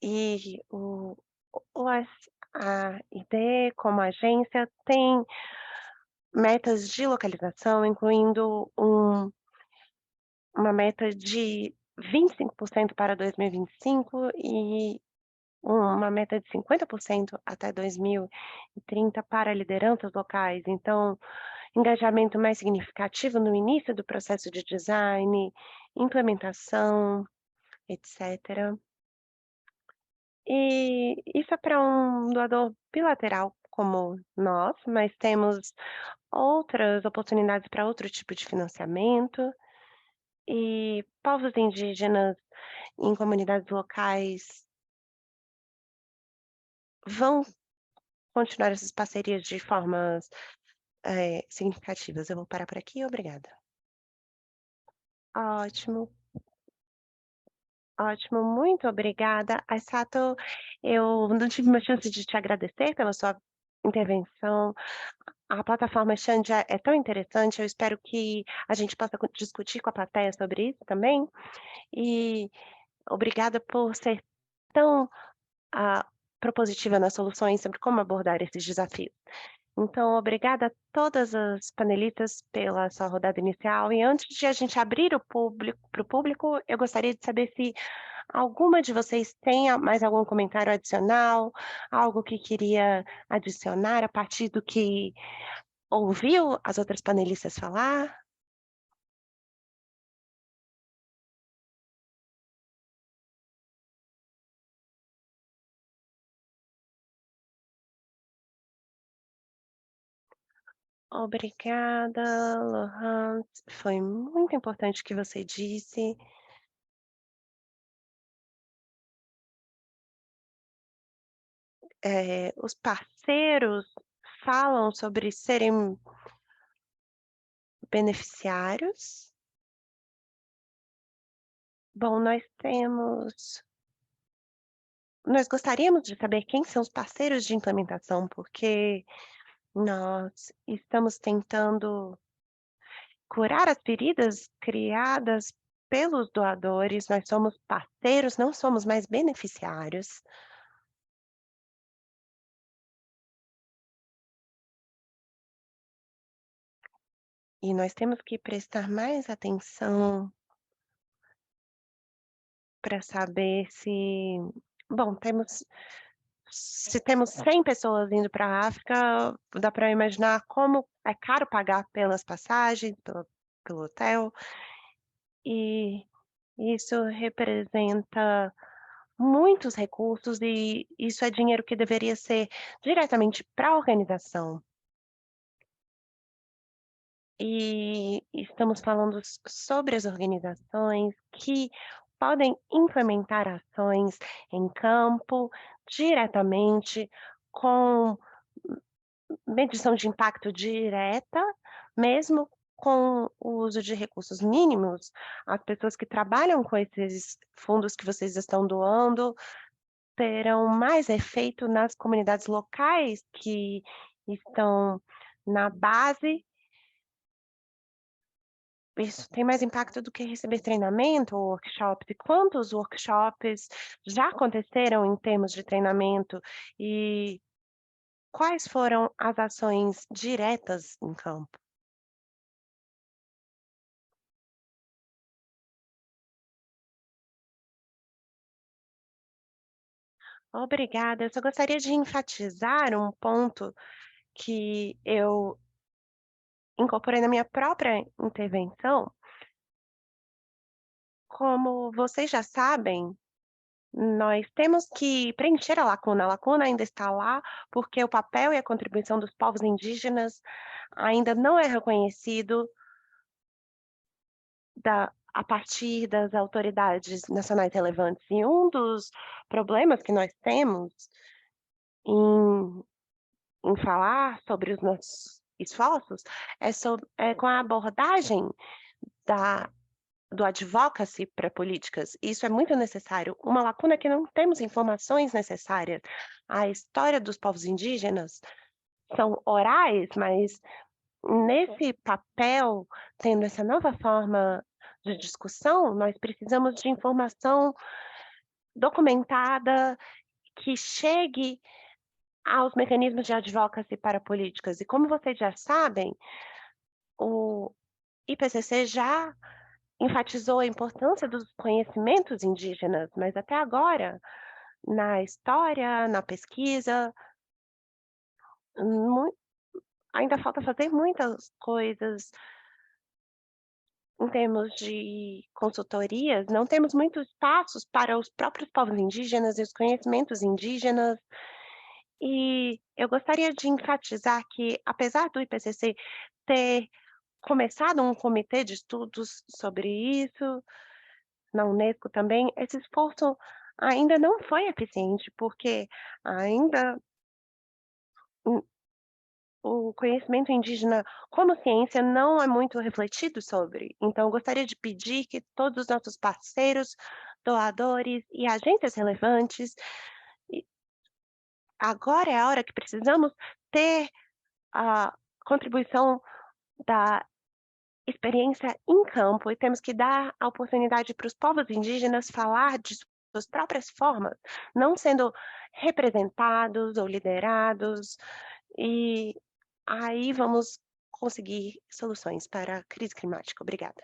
e a ID, como agência, tem metas de localização, incluindo uma meta de 25% para 2025 e uma meta de 50% até 2030 para lideranças locais. Então, engajamento mais significativo no início do processo de design, implementação, etc. E isso é para um doador bilateral como nós, mas temos outras oportunidades para outro tipo de financiamento, e povos indígenas em comunidades locais vão continuar essas parcerias de formas, significativas. Eu vou parar por aqui, obrigada. Ótimo, ótimo, muito obrigada. Sato, eu não tive uma chance de te agradecer pela sua intervenção. A plataforma Xande é tão interessante, eu espero que a gente possa discutir com a plateia sobre isso também. E obrigada por ser tão, ah, propositiva nas soluções sobre como abordar esses desafios. Então, obrigada a todas as panelistas pela sua rodada inicial. E antes de a gente abrir o público para o público, eu gostaria de saber se alguma de vocês tem mais algum comentário adicional, algo que queria adicionar a partir do que ouviu as outras panelistas falar? Obrigada, Lohan. Foi muito importante o que você disse. Os parceiros falam sobre serem beneficiários. Bom, nós gostaríamos de saber quem são os parceiros de implementação, porque nós estamos tentando curar as feridas criadas pelos doadores, nós somos parceiros, não somos mais beneficiários. E nós temos que prestar mais atenção para saber bom, se temos 100 pessoas indo para a África, dá para imaginar como é caro pagar pelas passagens, pelo hotel, e isso representa muitos recursos e isso é dinheiro que deveria ser diretamente para a organização. E estamos falando sobre as organizações que podem implementar ações em campo, diretamente, com medição de impacto direta, mesmo com o uso de recursos mínimos. As pessoas que trabalham com esses fundos que vocês estão doando terão mais efeito nas comunidades locais que estão na base. Isso tem mais impacto do que receber treinamento ou workshops. E quantos workshops já aconteceram em termos de treinamento e quais foram as ações diretas em campo? Obrigada. Eu só gostaria de enfatizar um ponto que eu incorporei na minha própria intervenção. Como vocês já sabem, nós temos que preencher a lacuna ainda está lá, porque o papel e a contribuição dos povos indígenas ainda não é reconhecido a partir das autoridades nacionais relevantes. E um dos problemas que nós temos em, em falar sobre os nossos esforços é com a abordagem da do advocacy para políticas, isso é muito necessário. Uma lacuna que não temos informações necessárias. A história dos povos indígenas são orais, mas nesse papel, tendo essa nova forma de discussão, nós precisamos de informação documentada que chegue aos mecanismos de advocacy para políticas. E como vocês já sabem, o IPCC já enfatizou a importância dos conhecimentos indígenas, mas até agora, na história, na pesquisa, mui ainda falta fazer muitas coisas em termos de consultorias, não temos muitos espaços para os próprios povos indígenas e os conhecimentos indígenas. E eu gostaria de enfatizar que, apesar do IPCC ter começado um comitê de estudos sobre isso, na Unesco também, esse esforço ainda não foi eficiente, porque ainda o conhecimento indígena como ciência não é muito refletido sobre. Então, eu gostaria de pedir que todos os nossos parceiros, doadores e agentes relevantes, e agora é a hora que precisamos ter a contribuição da experiência em campo e temos que dar a oportunidade para os povos indígenas falar de suas próprias formas, não sendo representados ou liderados, e aí vamos conseguir soluções para a crise climática. Obrigada.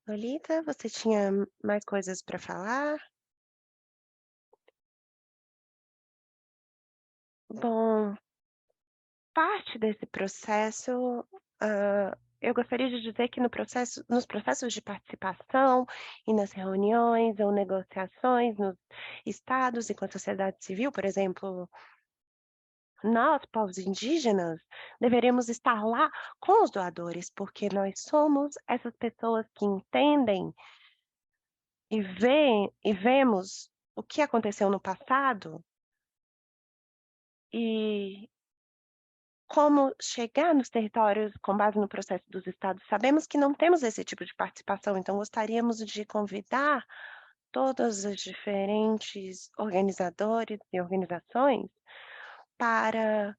Lolita, você tinha mais coisas para falar? Bom, parte desse processo, eu gostaria de dizer que nos processos de participação e nas reuniões ou negociações nos estados e com a sociedade civil, por exemplo, nós, povos indígenas, deveríamos estar lá com os doadores, porque nós somos essas pessoas que entendem e vemos o que aconteceu no passado e como chegar nos territórios com base no processo dos estados. Sabemos que não temos esse tipo de participação, então gostaríamos de convidar todos os diferentes organizadores e organizações para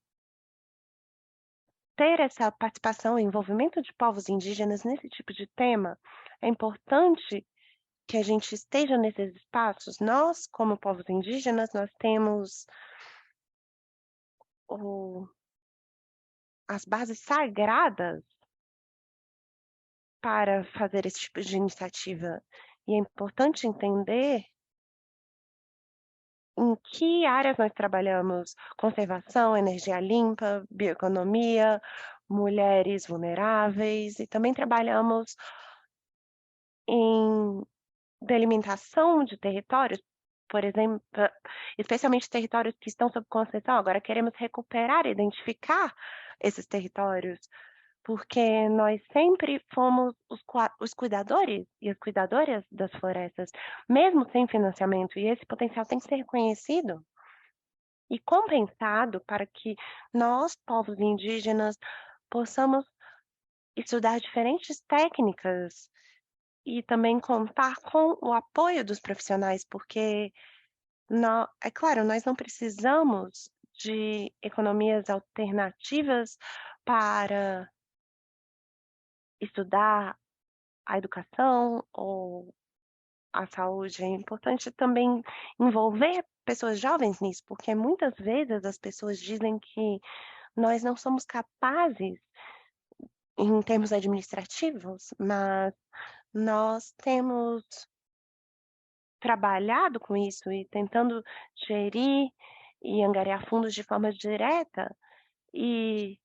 ter essa participação e envolvimento de povos indígenas nesse tipo de tema. É importante que a gente esteja nesses espaços. Nós, como povos indígenas, nós temos as bases sagradas para fazer esse tipo de iniciativa. E é importante entender em que áreas nós trabalhamos: conservação, energia limpa, bioeconomia, mulheres vulneráveis, e também trabalhamos em delimitação de territórios, por exemplo, especialmente territórios que estão sob concessão. Agora queremos recuperar, identificar esses territórios, porque nós sempre fomos os cuidadores e as cuidadoras das florestas, mesmo sem financiamento, e esse potencial tem que ser reconhecido e compensado para que nós, povos indígenas, possamos estudar diferentes técnicas e também contar com o apoio dos profissionais, porque é claro, nós não precisamos de economias alternativas para estudar a educação ou a saúde. É importante também envolver pessoas jovens nisso, porque muitas vezes as pessoas dizem que nós não somos capazes em termos administrativos, mas nós temos trabalhado com isso e tentando gerir e angariar fundos de forma direta, e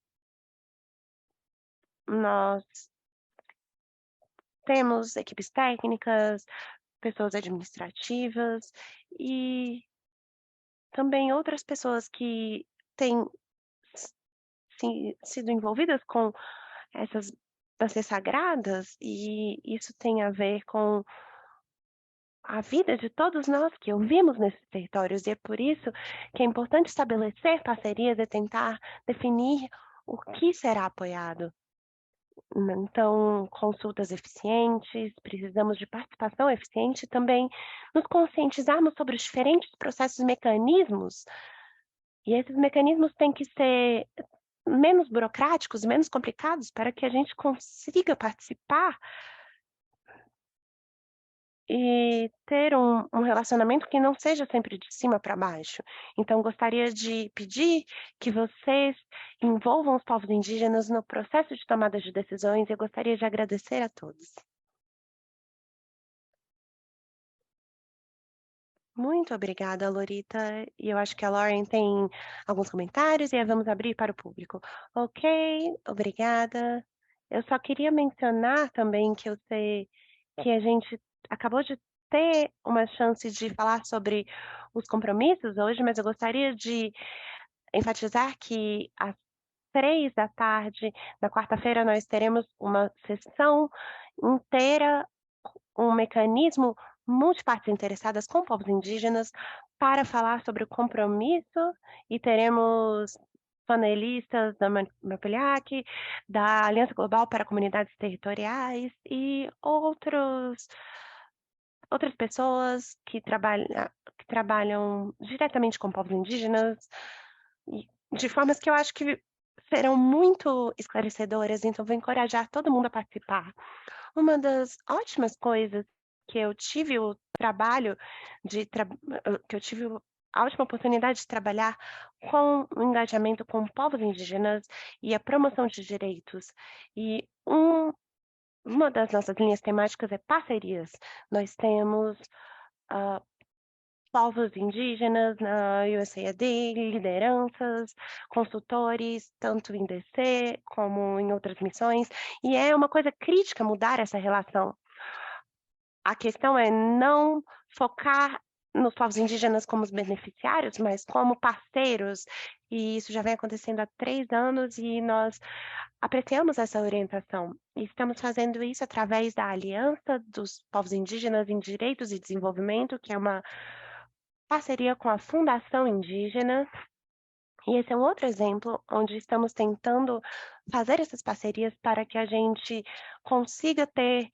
nós temos equipes técnicas, pessoas administrativas e também outras pessoas que têm sido envolvidas com essas bacias sagradas, e isso tem a ver com a vida de todos nós que ouvimos nesses territórios, e é por isso que é importante estabelecer parcerias e tentar definir o que será apoiado. Então, consultas eficientes, precisamos de participação eficiente e também nos conscientizarmos sobre os diferentes processos e mecanismos, e esses mecanismos têm que ser menos burocráticos, menos complicados, para que a gente consiga participar e ter um relacionamento que não seja sempre de cima para baixo. Então, gostaria de pedir que vocês envolvam os povos indígenas no processo de tomada de decisões, e eu gostaria de agradecer a todos. Muito obrigada, Lorita. E eu acho que a Lauren tem alguns comentários e aí vamos abrir para o público. Ok, obrigada. Eu só queria mencionar também que eu sei que a gente acabou de ter uma chance de falar sobre os compromissos hoje, mas eu gostaria de enfatizar que às 3 da tarde, na quarta-feira, nós teremos uma sessão inteira, um mecanismo multipartes interessadas com povos indígenas para falar sobre o compromisso e teremos panelistas da Mapilhac, da Aliança Global para Comunidades Territoriais e outras pessoas que trabalham diretamente com povos indígenas e de formas que eu acho que serão muito esclarecedoras, então vou encorajar todo mundo a participar. Uma das ótimas coisas que eu tive o trabalho de tra que eu tive a ótima oportunidade de trabalhar com o engajamento com povos indígenas e a promoção de direitos. E uma das nossas linhas temáticas é parcerias. Nós temos, hã, povos indígenas na USAID, lideranças, consultores, tanto em DC como em outras missões, e é uma coisa crítica mudar essa relação. A questão é não focar nos povos indígenas como os beneficiários, mas como parceiros, e isso já vem acontecendo há 3 anos e nós apreciamos essa orientação. E estamos fazendo isso através da Aliança dos Povos Indígenas em Direitos e Desenvolvimento, que é uma parceria com a Fundação Indígena, e esse é um outro exemplo onde estamos tentando fazer essas parcerias para que a gente consiga ter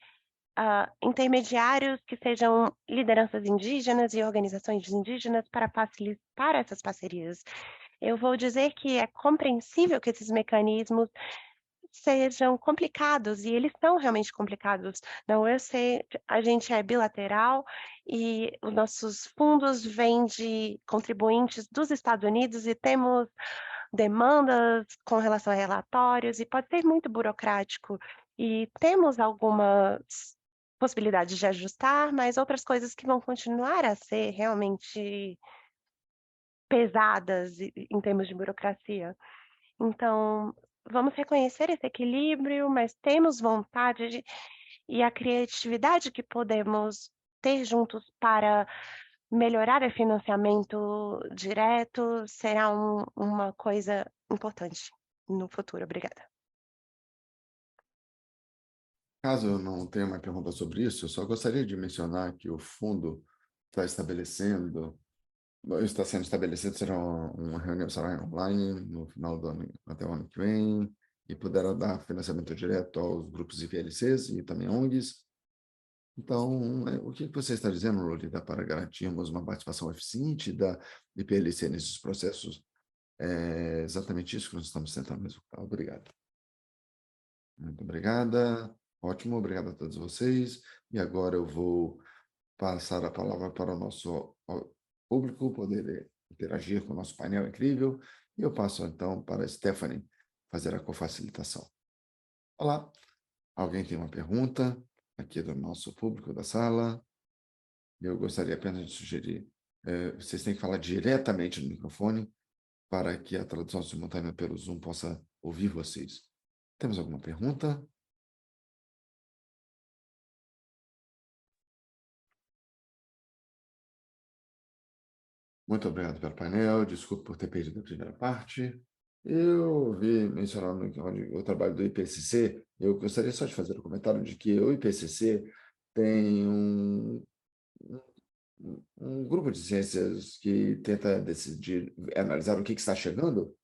intermediários que sejam lideranças indígenas e organizações indígenas para facilitar essas parcerias. Eu vou dizer que é compreensível que esses mecanismos sejam complicados, e eles são realmente complicados. Na USA, a gente é bilateral e os nossos fundos vêm de contribuintes dos Estados Unidos e temos demandas com relação a relatórios e pode ser muito burocrático. E temos algumas possibilidades de ajustar, mas outras coisas que vão continuar a ser realmente pesadas em termos de burocracia. Então, vamos reconhecer esse equilíbrio, mas temos vontade e a criatividade que podemos ter juntos para melhorar o financiamento direto será uma coisa importante no futuro. Obrigada. Caso eu não tenha uma pergunta sobre isso, eu só gostaria de mencionar que o fundo está sendo estabelecido, será uma reunião será online no final do ano, até o ano que vem, e poderá dar financiamento direto aos grupos IPLCs e também ONGs. Então, o que você está dizendo, Lolita, para garantirmos uma participação eficiente da IPLC nesses processos? É exatamente isso que nós estamos tentando executar. Obrigado. Muito obrigada. Ótimo, obrigado a todos vocês. E agora eu vou passar a palavra para o nosso público poder interagir com o nosso painel incrível. E eu passo, então, para a Stephanie fazer a cofacilitação. Olá, alguém tem uma pergunta aqui do nosso público da sala? Eu gostaria apenas de sugerir, vocês têm que falar diretamente no microfone para que a tradução simultânea pelo Zoom possa ouvir vocês. Temos alguma pergunta? Muito obrigado pelo painel, desculpe por ter perdido a primeira parte. Eu ouvi mencionar o trabalho do IPCC, eu gostaria só de fazer um comentário de que o IPCC tem um grupo de ciências que tenta decidir, analisar o que está chegando.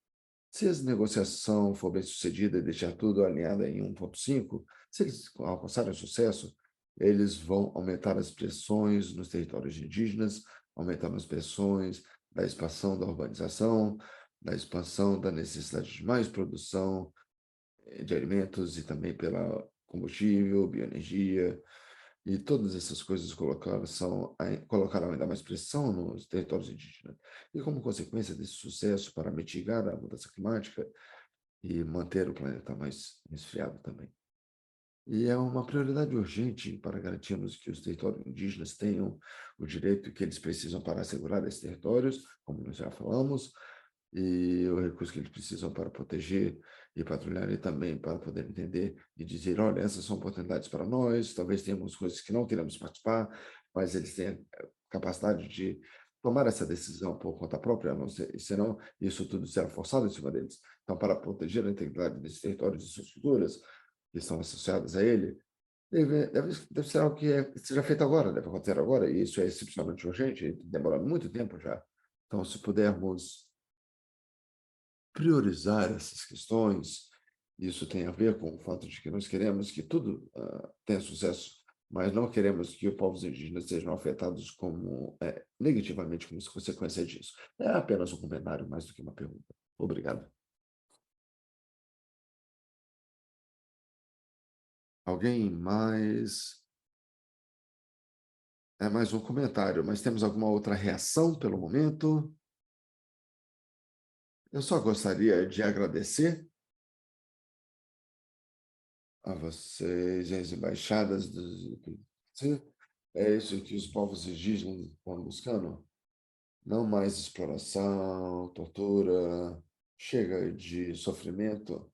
Se a negociação for bem sucedida e deixar tudo alinhado em 1,5, se eles alcançarem sucesso, eles vão aumentar as pressões nos territórios indígenas, aumentar as pressões da expansão da urbanização, da expansão da necessidade de mais produção de alimentos e também pela combustível, bioenergia, e todas essas coisas colocaram ainda mais pressão nos territórios indígenas. E como consequência desse sucesso para mitigar a mudança climática e manter o planeta mais resfriado também. E é uma prioridade urgente para garantirmos que os territórios indígenas tenham o direito que eles precisam para assegurar esses territórios, como nós já falamos, e o recurso que eles precisam para proteger e patrulhar, e também para poder entender e dizer, olha, essas são oportunidades para nós, talvez tenhamos coisas que não queremos participar, mas eles têm a capacidade de tomar essa decisão por conta própria, não sei, senão isso tudo será forçado em cima deles. Então, para proteger a integridade desses territórios e suas culturas, que estão associadas a ele, deve ser algo que seja feito agora, deve acontecer agora, e isso é excepcionalmente urgente, demora muito tempo já. Então, se pudermos priorizar essas questões, isso tem a ver com o fato de que nós queremos que tudo tenha sucesso, mas não queremos que os povos indígenas sejam afetados negativamente como consequência disso. É apenas um comentário, mais do que uma pergunta. Obrigado. Alguém mais? É mais um comentário, mas temos alguma outra reação pelo momento? Eu só gostaria de agradecer a vocês, as embaixadas é isso que os povos indígenas estão buscando. Não mais exploração, tortura, chega de sofrimento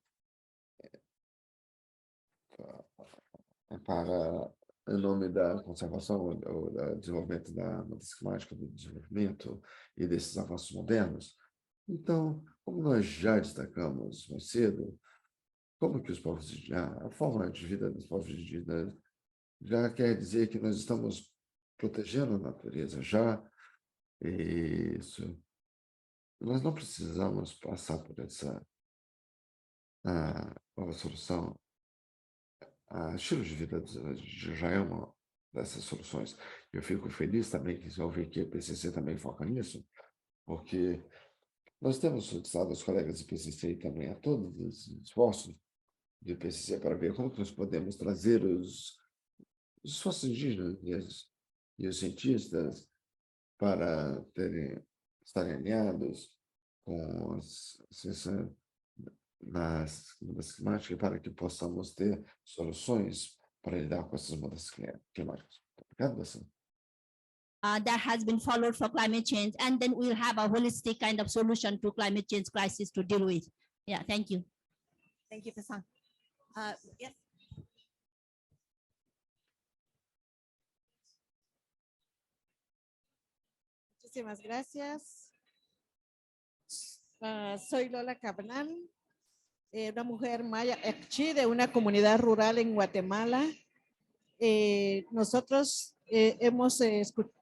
para, em nome da conservação ou do desenvolvimento da mudança climática, do desenvolvimento e desses avanços modernos. Então, como nós já destacamos mais cedo, como que os povos indígenas, a forma de vida dos povos indígenas já quer dizer que nós estamos protegendo a natureza já, e isso. Nós não precisamos passar por essa nova solução. Estilo de vida já é uma dessas soluções. Eu fico feliz também que ouvir que o PCC também foca nisso, porque nós temos solicitado aos colegas do PCC e também a todos os esforços do PCC para ver como que nós podemos trazer os esforços indígenas e os cientistas para estarem alinhados com as ciências nas mudanças climáticas para que possamos ter soluções para lidar com essas mudanças climáticas. Obrigado, Bessa. That has been followed for climate change, and then we'll have a holistic kind of solution to climate change crisis to deal with. Yeah, thank you. Thank you, Pessan. Yes. Muchísimas gracias. Soy Lola Cabral, una mujer maya Ekchi de una comunidad rural en Guatemala. Nosotros hemos escuchado.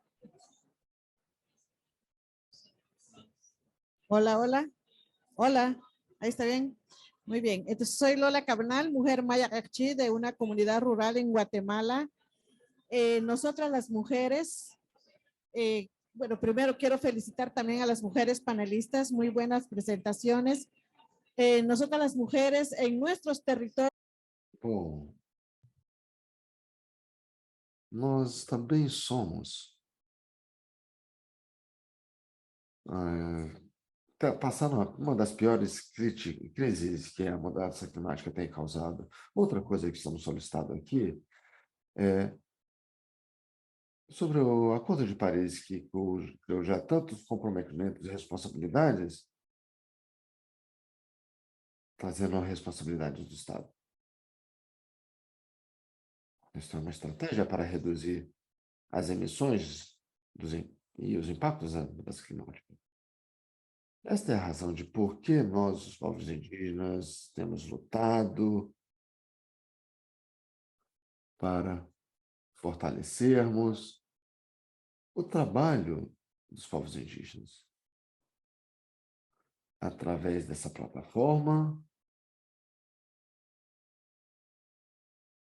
Hola, hola. Hola, ahí está bien. Muy bien. Entonces, soy Lola Cabral, mujer maya Ekchi de una comunidad rural en Guatemala. Nosotras las mujeres, bueno, primero quiero felicitar también a las mujeres panelistas, muy buenas presentaciones. Nosotras las mujeres en nuestros territorios. Bom, nós também somos passando uma das piores crises que a mudança climática tem causado. Outra coisa que estamos solicitando aqui é sobre o Acordo de Paris, que criou já tantos comprometimentos e responsabilidades, trazendo a responsabilidade do Estado. Isso é uma estratégia para reduzir as emissões e os impactos da mudança climática. Esta é a razão de por que nós, os povos indígenas, temos lutado para fortalecermos o trabalho dos povos indígenas através dessa plataforma,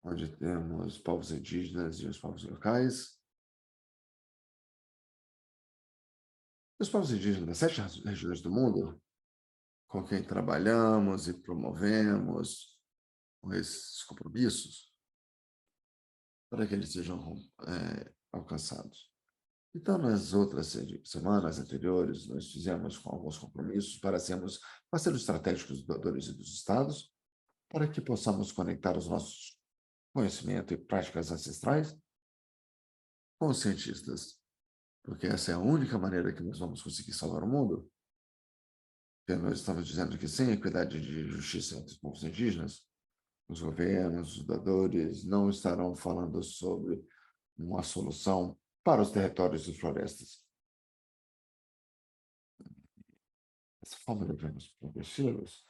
onde temos povos indígenas e os povos locais. Os povos indígenas das 7 regiões do mundo, com quem trabalhamos e promovemos esses compromissos, para que eles sejam alcançados. Então, nas outras semanas anteriores, nós fizemos com alguns compromissos para sermos parceiros estratégicos dos doadores e dos estados, para que possamos conectar os nossos conhecimento e práticas ancestrais com os cientistas, porque essa é a única maneira que nós vamos conseguir salvar o mundo. Porque nós estamos dizendo que sem equidade de justiça entre os povos indígenas, os governos, os doadores não estarão falando sobre uma solução para os territórios e florestas. Dessa forma, devemos protegê-los.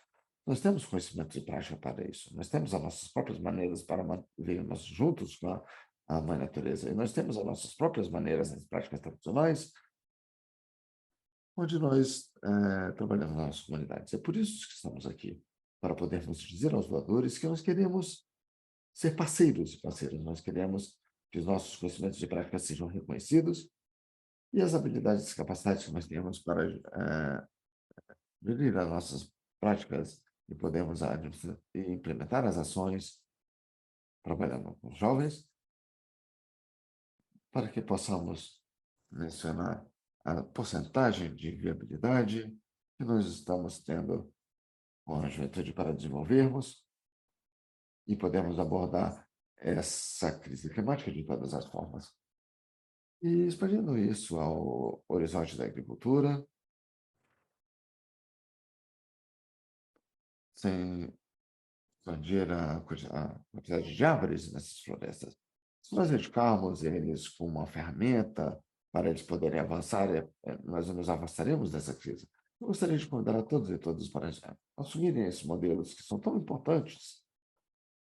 Nós temos conhecimento e prática para isso. Nós temos as nossas próprias maneiras para vivermos juntos com a mãe natureza. E nós temos as nossas próprias maneiras nas práticas tradicionais, onde nós trabalhamos nas nossas comunidades. É por isso que estamos aqui, para podermos dizer aos doadores que nós queremos ser parceiros e parceiras. Nós queremos que os nossos conhecimentos e práticas sejam reconhecidos e as habilidades e capacidades que nós temos para gerir as nossas práticas e podemos implementar as ações trabalhando com os jovens para que possamos mencionar a porcentagem de viabilidade que nós estamos tendo com a juventude para desenvolvermos e podemos abordar essa crise climática de todas as formas. E expandindo isso ao horizonte da agricultura, sem expandir a quantidade de árvores nessas florestas. Se nós educarmos eles com uma ferramenta para eles poderem avançar, nós nos avançaremos dessa crise. Eu gostaria de convidar a todos e todas para assumirem esses modelos que são tão importantes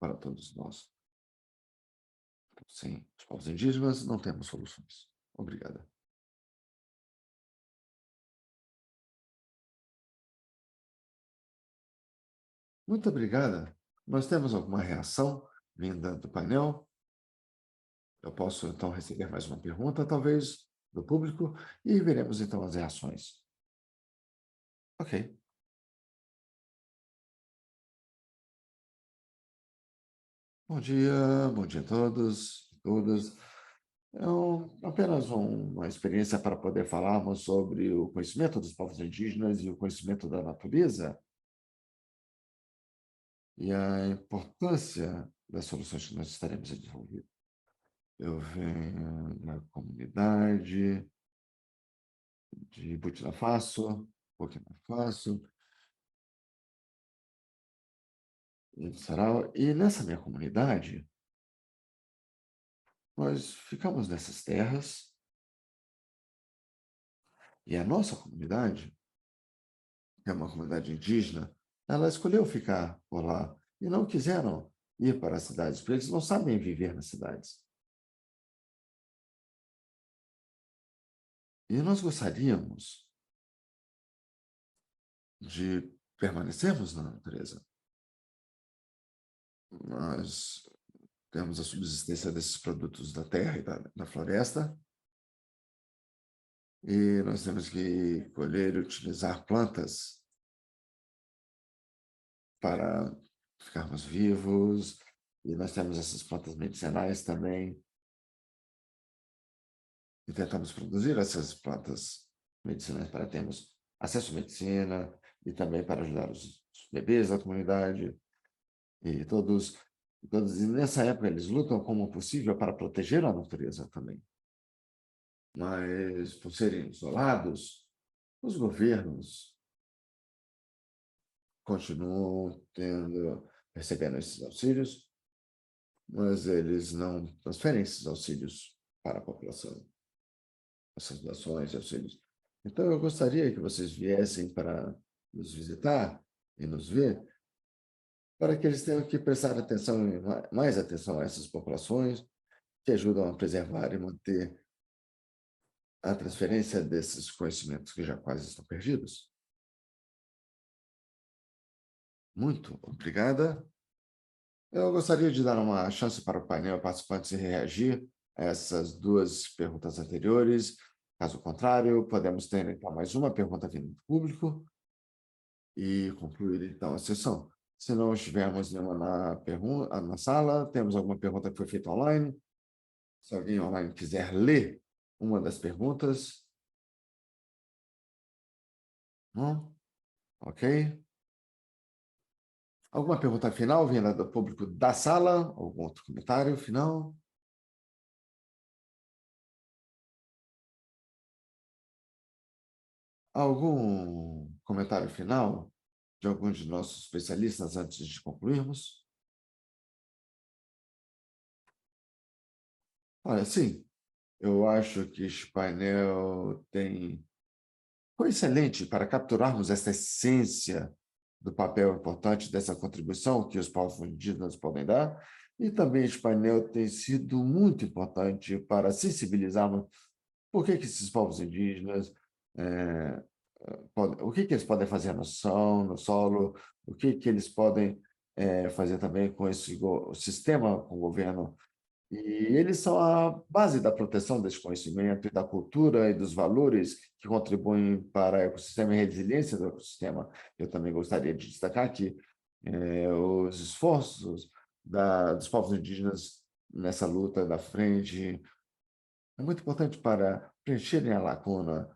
para todos nós. Sem os povos indígenas, não temos soluções. Obrigada. Muito obrigada. Nós temos alguma reação vinda do painel? Eu posso, então, receber mais uma pergunta, talvez, do público, e veremos, então, as reações. Ok. Bom dia a todos e todas. É apenas uma experiência para poder falarmos sobre o conhecimento dos povos indígenas e o conhecimento da natureza e a importância das soluções que nós estaremos a desenvolver. Eu venho da comunidade de Burkina Faso, e de Sarau, e nessa minha comunidade, nós ficamos nessas terras e a nossa comunidade, que é uma comunidade indígena, ela escolheu ficar por lá e não quiseram ir para as cidades, porque eles não sabem viver nas cidades. E nós gostaríamos de permanecermos na natureza. Nós temos a subsistência desses produtos da terra e da floresta, e nós temos que colher e utilizar plantas para ficarmos vivos, e nós temos essas plantas medicinais também, e tentamos produzir essas plantas medicinais para termos acesso à medicina e também para ajudar os bebês da comunidade e todos. E nessa época eles lutam como possível para proteger a natureza também. Mas, por serem isolados, os governos continuam recebendo esses auxílios, mas eles não transferem esses auxílios para a população, essas doações e auxílios. Então, eu gostaria que vocês viessem para nos visitar e nos ver, para que eles tenham que prestar atenção, mais atenção a essas populações, que ajudam a preservar e manter a transferência desses conhecimentos que já quase estão perdidos. Muito obrigada. Eu gostaria de dar uma chance para o painel participantes reagir a essas duas perguntas anteriores. Caso contrário, podemos ter, então, mais uma pergunta vindo do público e concluir, então, a sessão. Se não estivermos nenhuma na sala, temos alguma pergunta que foi feita online? Se alguém online quiser ler uma das perguntas. Não? Ok. Alguma pergunta final vinda do público da sala? Algum outro comentário final? Algum comentário final de algum de nossos especialistas antes de concluirmos? Olha, sim, eu acho que este painel foi excelente para capturarmos essa essência do papel importante dessa contribuição que os povos indígenas podem dar, e também este painel tem sido muito importante para sensibilizarmos por que esses povos indígenas, o que eles podem fazer no chão, no solo, o que eles podem fazer também com esse sistema, com o governo. E eles são a base da proteção desse conhecimento e da cultura e dos valores que contribuem para o ecossistema e a resiliência do ecossistema. Eu também gostaria de destacar aqui os esforços dos povos indígenas nessa luta da frente. É muito importante para preencherem a lacuna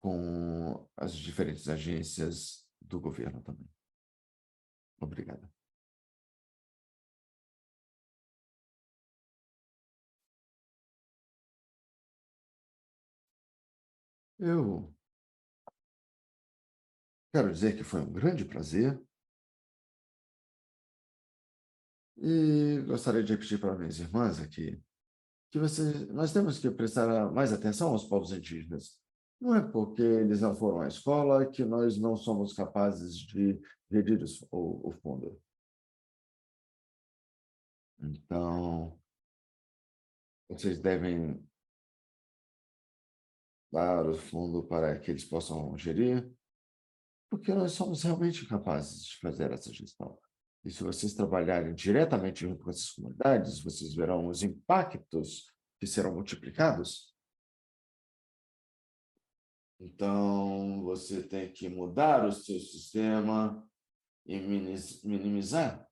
com as diferentes agências do governo também. Obrigado. Eu quero dizer que foi um grande prazer e gostaria de repetir para minhas irmãs aqui que nós temos que prestar mais atenção aos povos indígenas. Não é porque eles não foram à escola que nós não somos capazes de gerir o fundo. Então, vocês devem dar o fundo para que eles possam gerir, porque nós somos realmente capazes de fazer essa gestão. E se vocês trabalharem diretamente junto com essas comunidades, vocês verão os impactos que serão multiplicados. Então, você tem que mudar o seu sistema e minimizar.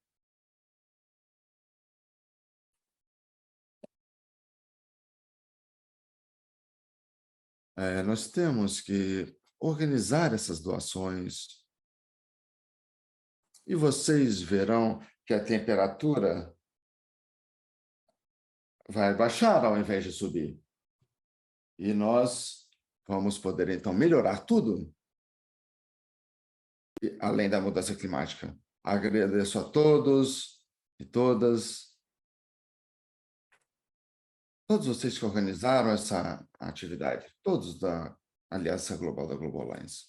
Nós temos que organizar essas doações e vocês verão que a temperatura vai baixar ao invés de subir. E nós vamos poder, então, melhorar tudo, além da mudança climática. Agradeço a todos e todas, todos vocês que organizaram essa atividade, todos da Aliança Global da Global Alliance.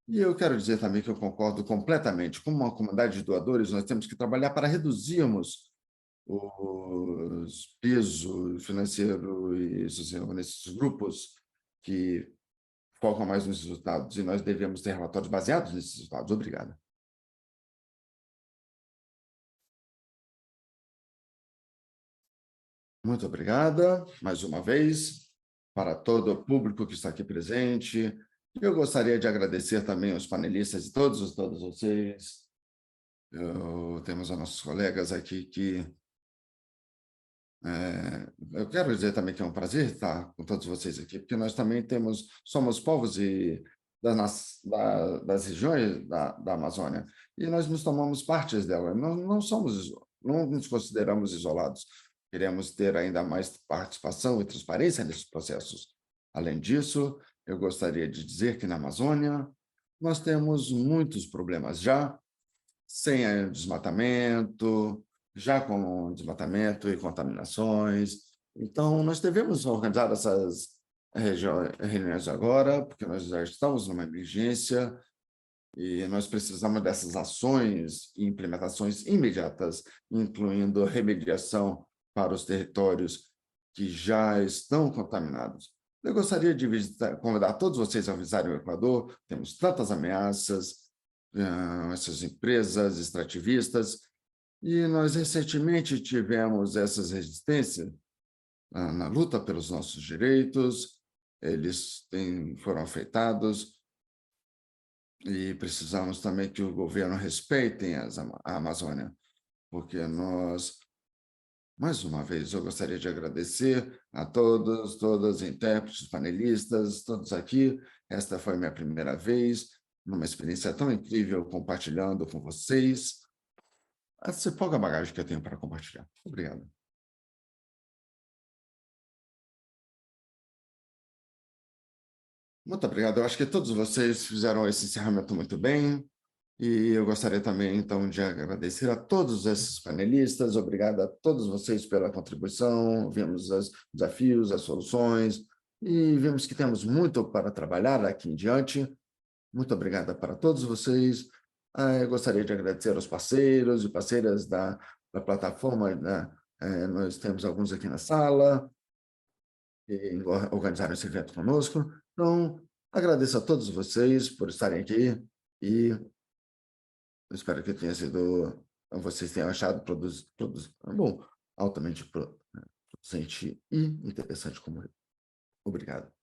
E eu quero dizer também que eu concordo completamente. Como uma comunidade de doadores, nós temos que trabalhar para reduzirmos os peso financeiro e social nesses grupos que focam mais nos resultados, e nós devemos ter relatórios baseados nesses resultados. Obrigado. Muito obrigada, mais uma vez, para todo o público que está aqui presente. Eu gostaria de agradecer também aos panelistas e todos vocês. Temos os nossos colegas aqui que... eu quero dizer também que é um prazer estar com todos vocês aqui, porque nós também somos povos das regiões da Amazônia, e nós nos tomamos partes dela. Não nos consideramos isolados. Queremos ter ainda mais participação e transparência nesses processos. Além disso, eu gostaria de dizer que na Amazônia nós temos muitos problemas já, sem desmatamento, já com desmatamento e contaminações. Então, nós devemos organizar essas reuniões agora, porque nós já estamos numa emergência e nós precisamos dessas ações e implementações imediatas, incluindo remediação para os territórios que já estão contaminados. Eu gostaria de convidar todos vocês a visitarem o Equador. Temos tantas ameaças, essas empresas extrativistas, e nós recentemente tivemos essas resistências na luta pelos nossos direitos. Eles foram afetados, e precisamos também que o governo respeite a Amazônia, porque nós... Mais uma vez, eu gostaria de agradecer a todos, todas, intérpretes, panelistas, todos aqui. Esta foi minha primeira vez, numa experiência tão incrível, compartilhando com vocês. essa pouca bagagem que eu tenho para compartilhar. Obrigado. Muito obrigado. Eu acho que todos vocês fizeram esse encerramento muito bem. E eu gostaria também, então, de agradecer a todos esses panelistas. Obrigado a todos vocês pela contribuição. Vimos os desafios, as soluções, e vimos que temos muito para trabalhar daqui em diante. Muito obrigado para todos vocês. Eu gostaria de agradecer aos parceiros e parceiras da plataforma. Nós temos alguns aqui na sala, que organizaram esse evento conosco. Então, agradeço a todos vocês por estarem aqui e eu espero que vocês tenham achado bom, altamente producente e interessante como eu. Obrigado.